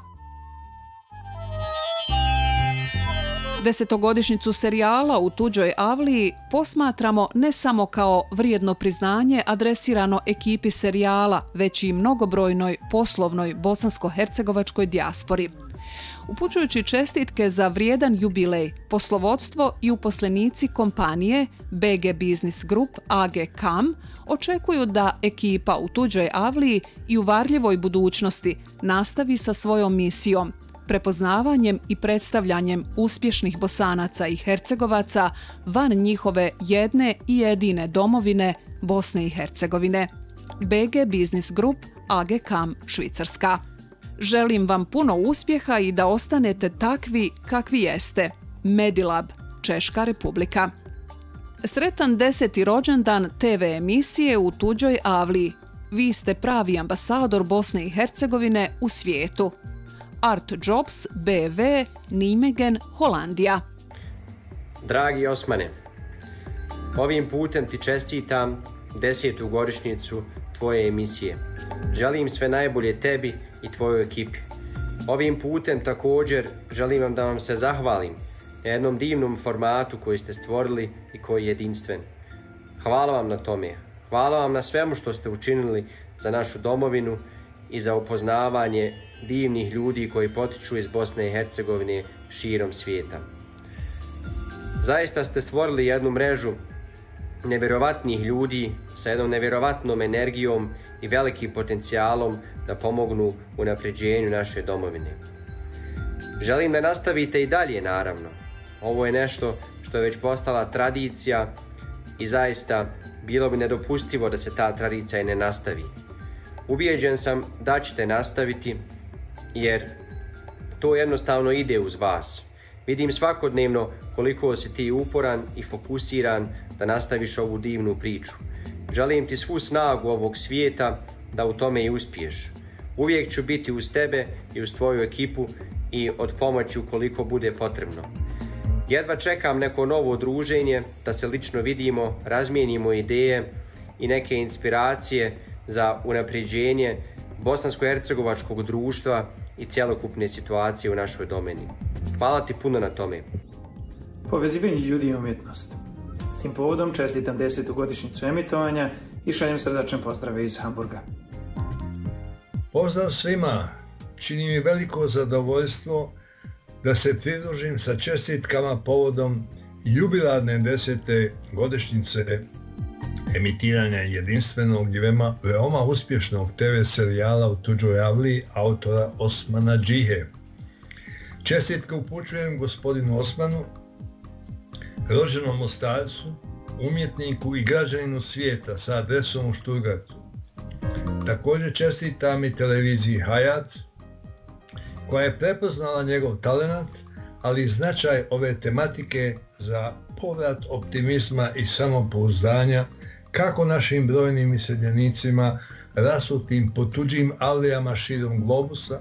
10-godišnjicu serijala U tuđoj avliji posmatramo ne samo kao vrijedno priznanje adresirano ekipi serijala, već i mnogobrojnoj poslovnoj bosansko-hercegovačkoj dijaspori. Upućujući čestitke za vrijedan jubilej, poslovodstvo i uposlenici kompanije BG Business Group AG KAM očekuju da ekipa U tuđoj avliji i u varljivoj budućnosti nastavi sa svojom misijom, prepoznavanjem i predstavljanjem uspješnih Bosanaca i Hercegovaca van njihove jedne i jedine domovine Bosne i Hercegovine. BG Business Group AG KAM, Švicarska. Želim vam puno uspjeha i da ostanete takvi kakvi jeste. Medilab, Češka republika. Sretan 10. rođendan TV emisije U tuđoj avliji. Vi ste pravi ambasador Bosne i Hercegovine u svijetu. Art Jobs, BV, Nijmegen, Holandija. Dragi Osmane, ovim putem ti čestitam 10. godišnjicu tvoje emisije. Želim sve najbolje tebi i tvojoj ekipi. Ovim putem također želim vam da vam se zahvalim na jednom divnom formatu koji ste stvorili i koji je jedinstven. Hvala vam na tome. Hvala vam na svemu što ste učinili za našu domovinu i za upoznavanje divnih ljudi koji potiču iz Bosne i Hercegovine širom svijeta. Zaista ste stvorili jednu mrežu nevjerovatnih ljudi sa jednom nevjerovatnom energijom i velikim potencijalom da pomognu u napređenju naše domovine. Želim da nastavite i dalje, naravno. Ovo je nešto što je već postala tradicija i zaista bilo bi nedopustivo da se ta tradicija i ne nastavi. Ubijeđen sam da ćete nastaviti jer to jednostavno ide uz vas. Vidim svakodnevno koliko si ti uporan i fokusiran da nastaviš ovu divnu priču. Želim ti svu snagu ovog svijeta da u tome i uspiješ. Uvijek ću biti uz tebe i uz tvoju ekipu i od pomoći ukoliko bude potrebno. Jedva čekam neko novo druženje, da se lično vidimo, razmijenimo ideje i neke inspiracije za unapređenje bosansko-hercegovačkog društva i cjelokupne situacije u našoj domeni. Hvala ti puno na tome. Povezivanje ljudi i umjetnost. Tim povodom čestitam 10. godišnjicu emitovanja i šaljem srdačne pozdrave iz Hamburga. Pozdrav svima! Čini mi veliko zadovoljstvo da se pridružim sa čestitkama povodom jubilarne 10. godišnjice emitiranja jedinstvenog i veoma uspješnog TV serijala U tuđoj avliji autora Osmana Džihe. Čestitke upućujem gospodinu Osmanu, rođenom Mostarcu, umjetniku i građaninu svijeta sa adresom u Štuttgartu. Također čestitam i televiziji Hayat, koja je prepoznala njegov talenat, ali i značaj ove tematike za povrat optimizma i samopouzdanja kako našim brojnim iseljenicima rasutim po tuđim avlijama širom globusa,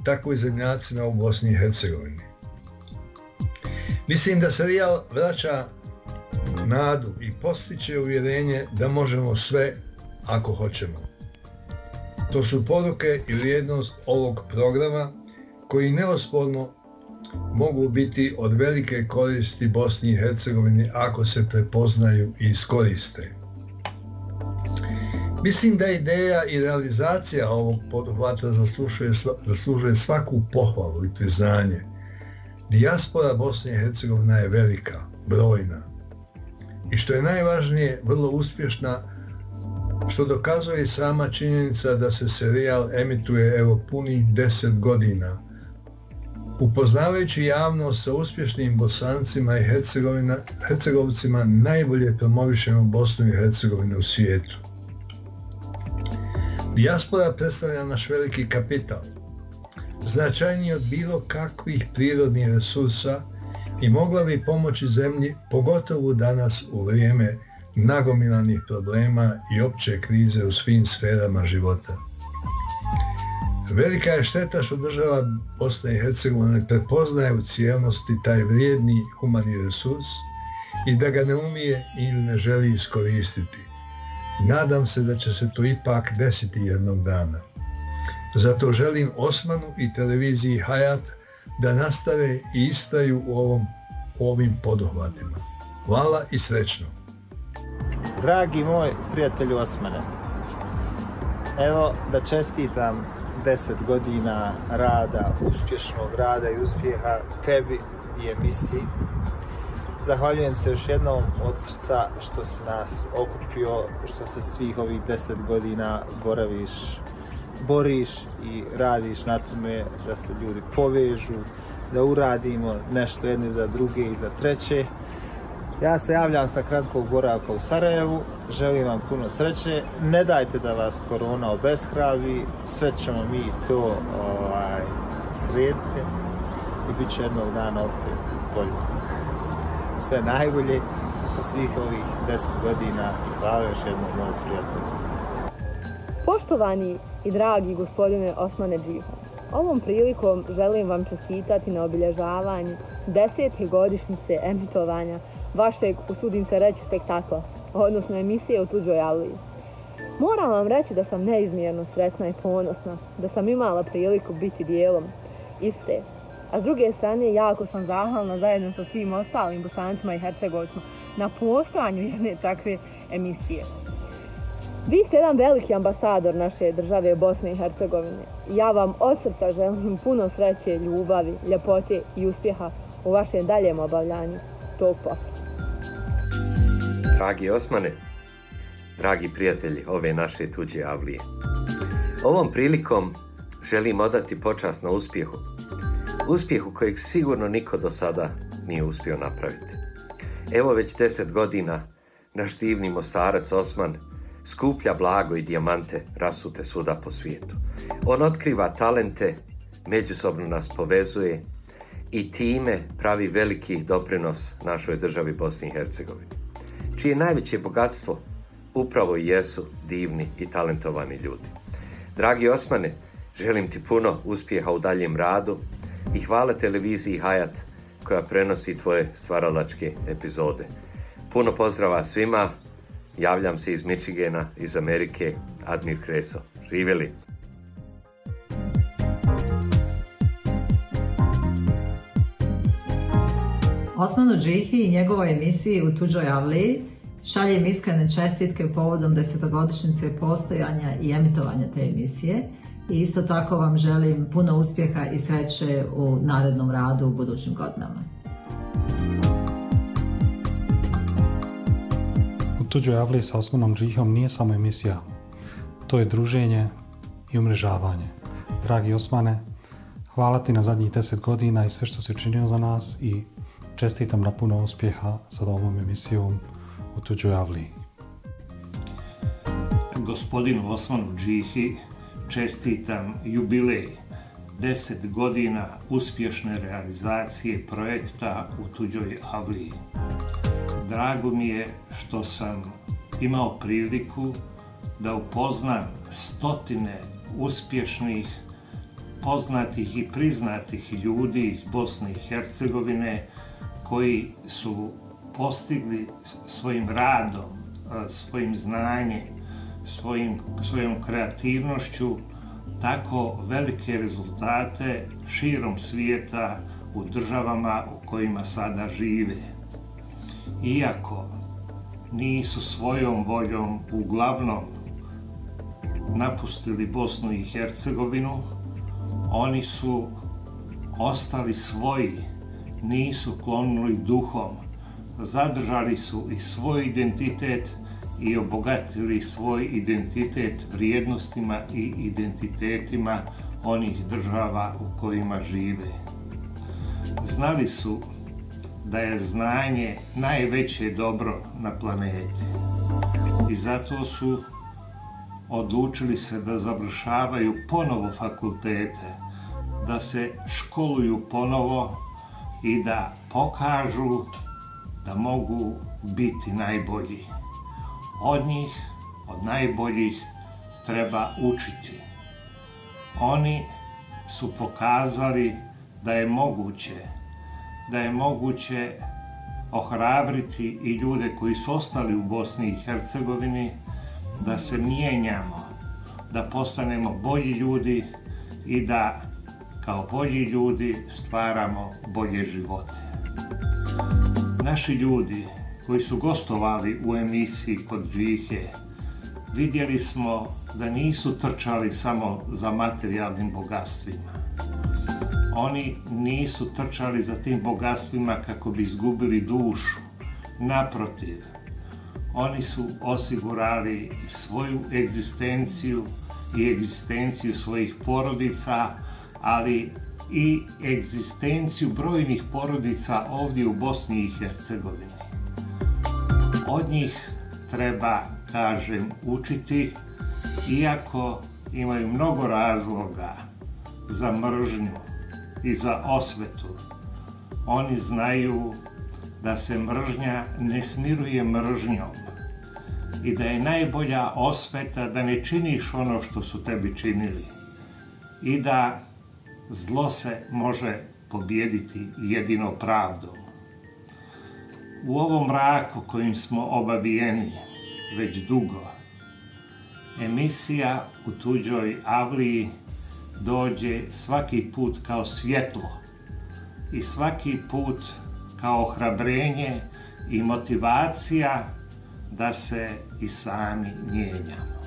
tako i zemljacima u Bosni i Hercegovini. Mislim da serijal vraća nadu i postiče uvjerenje da možemo sve ako hoćemo. To su poruke i vrijednost ovog programa koji neosporno mogu biti od velike koristi Bosni i Hercegovini ako se prepoznaju i iskoriste. Mislim da ideja i realizacija ovog poduhvata zaslužuje svaku pohvalu i priznanje. Dijaspora Bosne i Hercegovine je velika, brojna i što je najvažnije, vrlo uspješna, što dokazuje sama činjenica da se serijal emituje evo punih 10 godina. Upoznavajući javnost sa uspješnim Bosancima i Hercegovcima najbolje promovišemo Bosnu i Hercegovinu u svijetu. Dijaspora predstavlja naš veliki kapital. značajniji od bilo kakvih prirodnih resursa i mogla bi pomoći zemlji, pogotovo danas u vrijeme nagomilanih problema i opće krize u svim sferama života. Velika je šteta što država Bosne i Hercegovine prepoznaje u cijelnosti taj vrijedni humani resurs i da ga ne umije ili ne želi iskoristiti. Nadam se da će se to ipak desiti jednog dana. Zato želim Osmanu i televiziji Hayat da nastave i istraju u ovim poduhvatima. Hvala i srećno! Dragi moj prijatelju Osmane, evo da čestitam 10 godina rada, uspješnog rada i uspjeha tebi i emisiji. Zahvaljujem se još jednom od srca što si nas okupio, što se svih ovih 10 godina boriš i radiš na tome da se ljudi povežu, da uradimo nešto jedne za druge i za treće. Ja se javljam sa kratkog boravka u Sarajevu, želim vam puno sreće, ne dajte da vas korona obeshrabri, sve ćemo mi to srediti i bit će jednog dana opet bolje. Sve najbolje za svih ovih 10 godina i hvala još jednom moj prijatelju. Poštovani i dragi gospodine Osmane Džiho, ovom prilikom želim vam čestitati na obilježavanju 10. godišnjice emitovanja vašeg, usudim se reći, spektakla, odnosno emisije U tuđoj avliji. Moram vam reći da sam neizmjerno sretna i ponosna, da sam imala priliku biti dijelom iste. A s druge strane, jako sam zahvalna zajedno sa svim ostalim Bosancima i Hercegovcima na postojanju jedne takve emisije. Vi ste jedan veliki ambasador naše države Bosne i Hercegovine. Ja vam od srca želim puno sreće, ljubavi, ljepote i uspjeha u vašem daljem obavljanju tog posla. Dragi Osmane, dragi prijatelji ove naše tuđe avlije, ovom prilikom želim odati počast na uspjehu. Uspjehu kojeg sigurno niko do sada nije uspio napraviti. Evo već 10 godina naš divni Mostarac Osman skuplja blago i dijamante rasute svuda po svijetu. On otkriva talente, međusobno nas povezuje i time pravi veliki doprinos našoj državi Bosni i Hercegovini, čije najveće bogatstvo upravo i jesu divni i talentovani ljudi. Dragi Osmane, želim ti puno uspjeha u daljem radu i hvala televiziji Hayat koja prenosi tvoje stvaralačke epizode. Puno pozdrava svima, javljam se iz Michigana, iz Amerike, Admir Kreso. Živjeli! Osmanu Džihi i njegovoj emisiji U tuđoj avliji šaljem iskrene čestitke povodom 10-godišnjice postojanja i emitovanja te emisije i isto tako vam želim puno uspjeha i sreće u narednom radu u budućim godinama. U tuđoj avliji sa Osmanom Džihom nije samo emisija, to je druženje i umrežavanje. Dragi Osmane, hvala ti na zadnjih 10 godina i sve što si učinio za nas i čestitam na puno uspjeha sa ovom emisijom U tuđoj avliji. Gospodinu Osmanu Džihi čestitam jubilej 10 godina uspješne realizacije projekta U tuđoj avliji. Drago mi je što sam imao priliku da upoznam stotine uspješnih, poznatih i priznatih ljudi iz Bosne i Hercegovine koji su postigli svojim radom, svojim znanjem, svojom kreativnošću tako velike rezultate širom svijeta u državama u kojima sada žive. Iako nisu svojom voljom uglavnom napustili Bosnu i Hercegovinu, oni su ostali svoji, nisu klonuli duhom, zadržali su i svoj identitet i obogatili svoj identitet vrijednostima i identitetima onih država u kojima žive. Znali su da je znanje najveće dobro na planeti i zato su odlučili se da završavaju ponovo fakultete, da se školuju ponovo i da pokažu da mogu biti najbolji. Od njih, od najboljih, treba učiti. Oni su pokazali da je moguće ohrabriti i ljude koji su ostali u Bosni i Hercegovini, da se mijenjamo, da postanemo bolji ljudi i da kao bolji ljudi stvaramo bolje živote. Naši ljudi koji su gostovali u emisiji kod Džihe, vidjeli smo da nisu trčali samo za materijalnim bogatstvima. Oni nisu trčali za tim bogatstvima kako bi izgubili dušu. Naprotiv, oni su osigurali i svoju egzistenciju i egzistenciju svojih porodica, ali i egzistenciju brojnih porodica ovdje u Bosni i Hercegovini. Od njih treba, kažem, učiti, iako imaju mnogo razloga za mržnju i za osvetu. Oni znaju da se mržnja ne smiruje mržnjom i da je najbolja osveta da ne činiš ono što su tebi činili i da zlo se može pobijediti jedino pravdom. U ovom mraku kojim smo obavijeni već dugo, emisija U tuđoj avliji dođe svaki put kao svjetlo i svaki put kao ohrabrenje i motivacija da se i sami mijenjamo.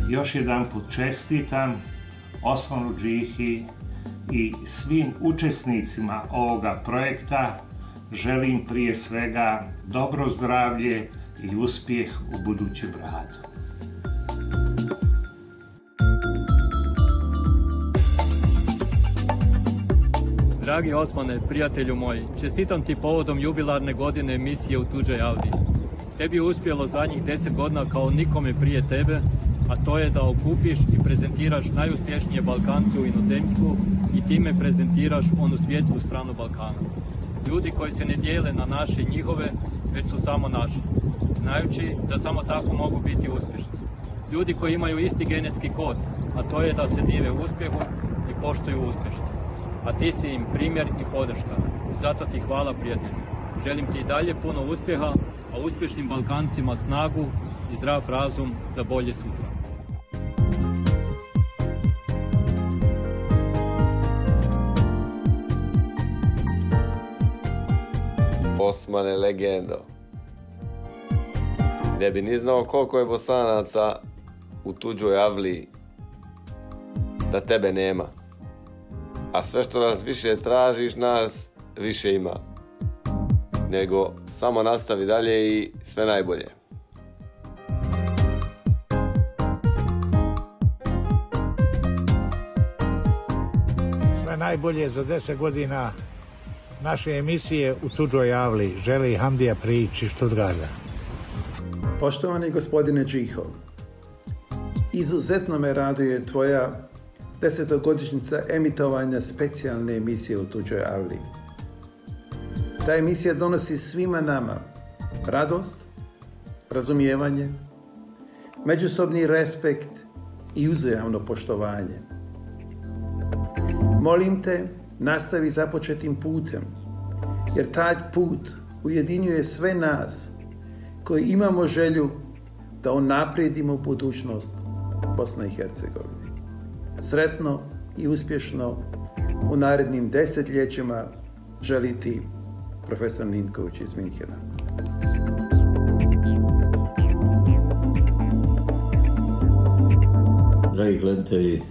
Još jedan put čestitam Osmanu Džihi i svim učesnicima ovoga projekta. Želim prije svega dobro zdravlje i uspjeh u budućem radu. Dragi Osmane, prijatelju moj, čestitam ti povodom jubilarne godine emisije U tuđoj avliji. Tebi je uspjelo zadnjih 10 godina kao nikome prije tebe, a to je da okupiš i prezentiraš najuspješnije Balkance u inozemstvu i time prezentiraš onu svijetlu stranu Balkana. Ljudi koji se ne dijele na naše i njihove, već su samo naši, znajući da samo tako mogu biti uspješni. Ljudi koji imaju isti genetski kod, a to je da se dive uspjehu i poštuju uspješno. A ti si im primjer i podrška. Zato ti hvala, prijatelju. Želim ti i dalje puno uspjeha, a uspješnim Balkancima snagu i zdrav razum za bolje sutra. Osmane, legendo. Ne bi ni znao koliko je Bosanaca u tuđoj avliji, da tebe nema. A sve što nas više tražiš, nas više ima. Nego samo nastavi dalje i sve najbolje. Sve najbolje za 10 godina naše emisije U tuđoj avliji. Želi Hamdija Prijić iz Stuttgarta. Poštovani gospodine Džiho, izuzetno me raduje tvoja 10-godišnjica emitovanja specijalne emisije U tuđoj avliji. Ta emisija donosi svima nama radost, razumijevanje, međusobni respekt i uzajamno poštovanje. Molim te, nastavi započetim putem, jer taj put ujedinjuje sve nas koji imamo želju da unaprijedimo budućnost Bosne i Hercegovine. Sretno i uspješno u narednim desetljećima želi ti profesor Ninković iz Minhena. Dragi gledatelji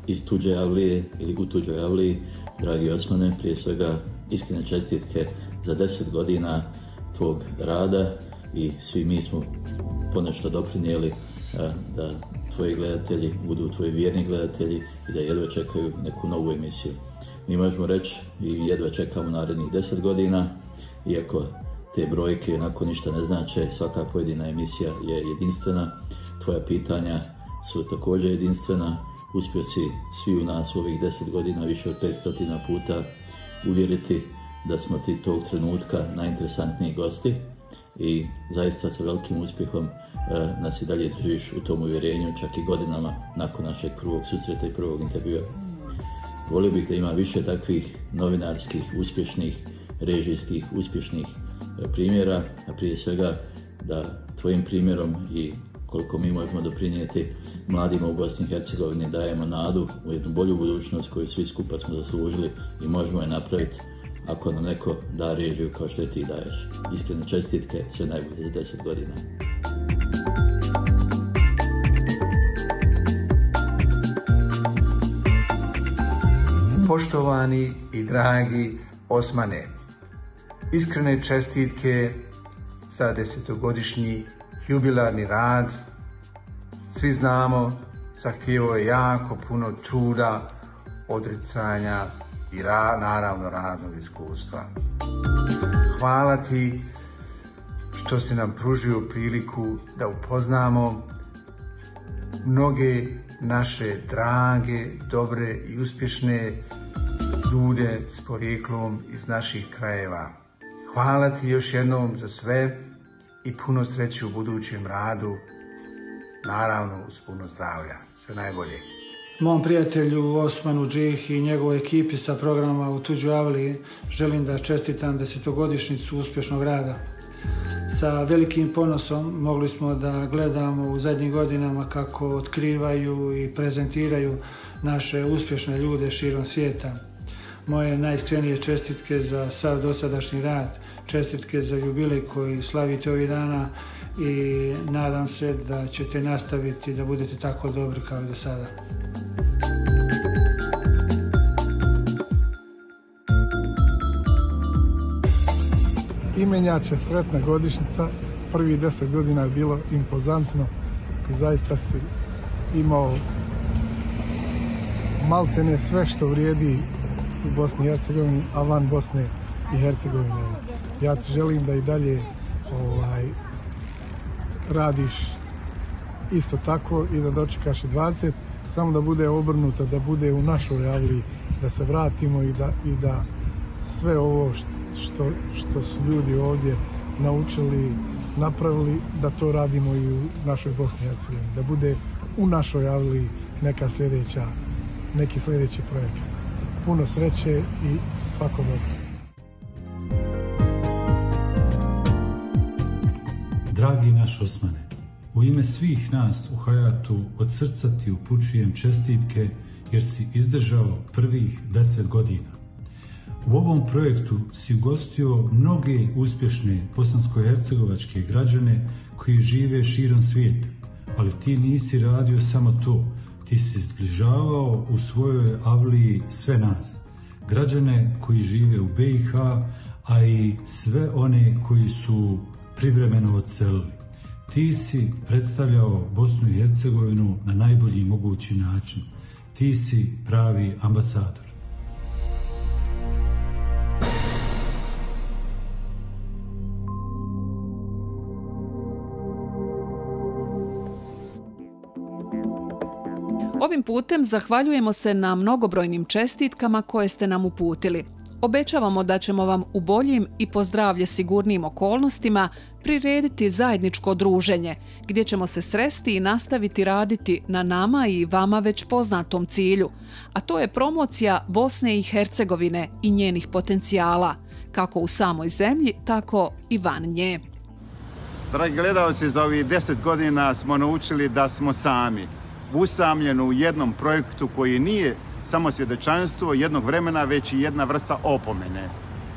iz tuđe avlije ili U tuđoj avliji, dragi Osmane, prije svega iskrene čestitke za 10 godina tvog rada i svi mi smo ponešto doprinijeli da tvoji gledatelji budu tvoji vjerni gledatelji i da jedva čekaju neku novu emisiju. Mi možemo reći i jedva čekamo narednih 10 godina, iako te brojke onako ništa ne znače, svaka pojedina emisija je jedinstvena, tvoja pitanja su također jedinstvena uspjesi svi u nas u ovih 10 godina više od 500 puta uvjeriti da smo ti tog trenutka najinteresantniji gosti i zaista sa velikim uspjehom nas i dalje držiš u tom uvjerenju, čak i godinama nakon našeg prvog susreta i prvog intervjua. Volio bih da ima više takvih novinarskih, uspješnih, režijskih, uspješnih primjera, a prije svega da tvojim primjerom i koliko mi možemo doprinijeti mladima u Bosni i Hercegovini dajemo nadu u jednu bolju budućnost koju svi skupa smo zaslužili i možemo je napraviti ako nam neko da režiju kao što je ti daješ. Iskrene čestitke, sve najbolje za 10 godina. Poštovani i dragi Osmane, iskrene čestitke za 10-godišnji jubilarni rad. Svi znamo, zahtijevao je jako puno truda, odricanja i naravno radnog iskustva. Hvala ti što si nam pružio priliku da upoznamo mnoge naše drage, dobre i uspješne ljude s porijeklom iz naših krajeva. Hvala ti još jednom za sve i puno sreće u budućem radu, naravno uz puno zdravlja. Sve najbolje. Mom prijatelju Osmanu Džihi i njegovoj ekipi sa programa U tuđoj avliji želim da čestitam 10-godišnjicu uspješnog rada. Sa velikim ponosom mogli smo da gledamo u zadnjim godinama kako otkrivaju i prezentiraju naše uspješne ljude širom svijeta. Moje najiskrenije čestitke za sav dosadašnji rad, čestitke za jubilej koji slavite ovih dana i nadam se da ćete nastaviti da budete tako dobri kao i do sada. Imenjače, sretna godišnjica, prvih 10 godina je bilo impozantno i zaista si imao maltene sve što vrijedi u Bosni i Hercegovini, a van Bosne i Hercegovine. Ja ti želim da i dalje radiš isto tako i da dočekaš i 20, samo da bude obrnuto, da bude u našoj avliji, da se vratimo i da sve ovo što su ljudi ovdje naučili, napravili, da to radimo i u našoj Bosni i Hercegovini, da bude u našoj avliji neki sljedeći projekat. Puno sreće i svako dobro. Dragi naš Osmane, u ime svih nas u Hayatu od srca ti upućujem čestitke jer si izdržao prvih 10 godina. U ovom projektu si ugostio mnoge uspješne bosansko-hercegovačke građane koji žive širom svijeta, ali ti nisi radio samo to, ti si zbližavao u svojoj avliji sve nas, građane koji žive u BiH, a i sve one koji su privremeno odselili. Ti si predstavljao Bosnu i Hercegovinu na najbolji mogući način. Ti si pravi ambasador. Ovim putem zahvaljujemo se na mnogobrojnim čestitkama koje ste nam uputili. Obećavamo da ćemo vam u boljim i po zdravlje sigurnijim okolnostima prirediti zajedničko druženje, gdje ćemo se sresti i nastaviti raditi na nama i vama već poznatom cilju, a to je promocija Bosne i Hercegovine i njenih potencijala, kako u samoj zemlji, tako i van nje. Dragi gledalci, za ovih 10 godina smo naučili da smo sami, usamljeni u jednom projektu koji nije samo svjedočanstvo jednog vremena, već i jedna vrsta opomene.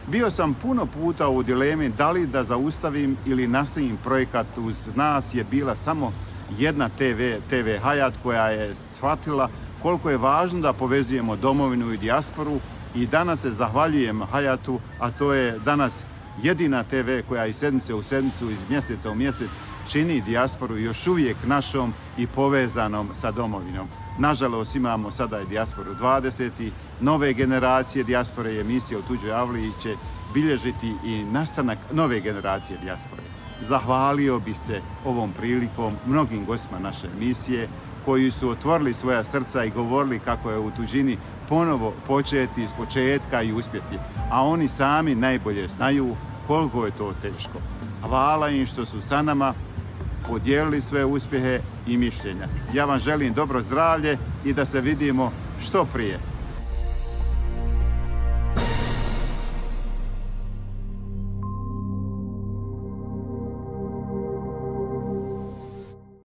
Bio sam puno puta u dilemi da li da zaustavim ili nastavim projekat. Uz nas je bila samo jedna TV Hayat koja je shvatila koliko je važno da povezujemo domovinu i dijasporu i danas se zahvaljujem Hayatu, a to je danas jedina TV koja iz sedmice u sedmicu, iz mjeseca u mjesec čini dijasporu još uvijek našom i povezanom sa domovinom. Nažalost, imamo sada i dijasporu 20. Nove generacije dijaspore i emisija U tuđoj avliji će bilježiti i nastanak nove generacije dijaspore. Zahvalio bi se ovom prilikom mnogim gostima naše emisije koji su otvorili svoja srca i govorili kako je u tuđini ponovo početi iz početka i uspjeti. A oni sami najbolje znaju koliko je to teško. Hvala im što su sa nama podijelili sve uspjehe i mišljenja. Ja vam želim dobro zdravlje i da se vidimo što prije.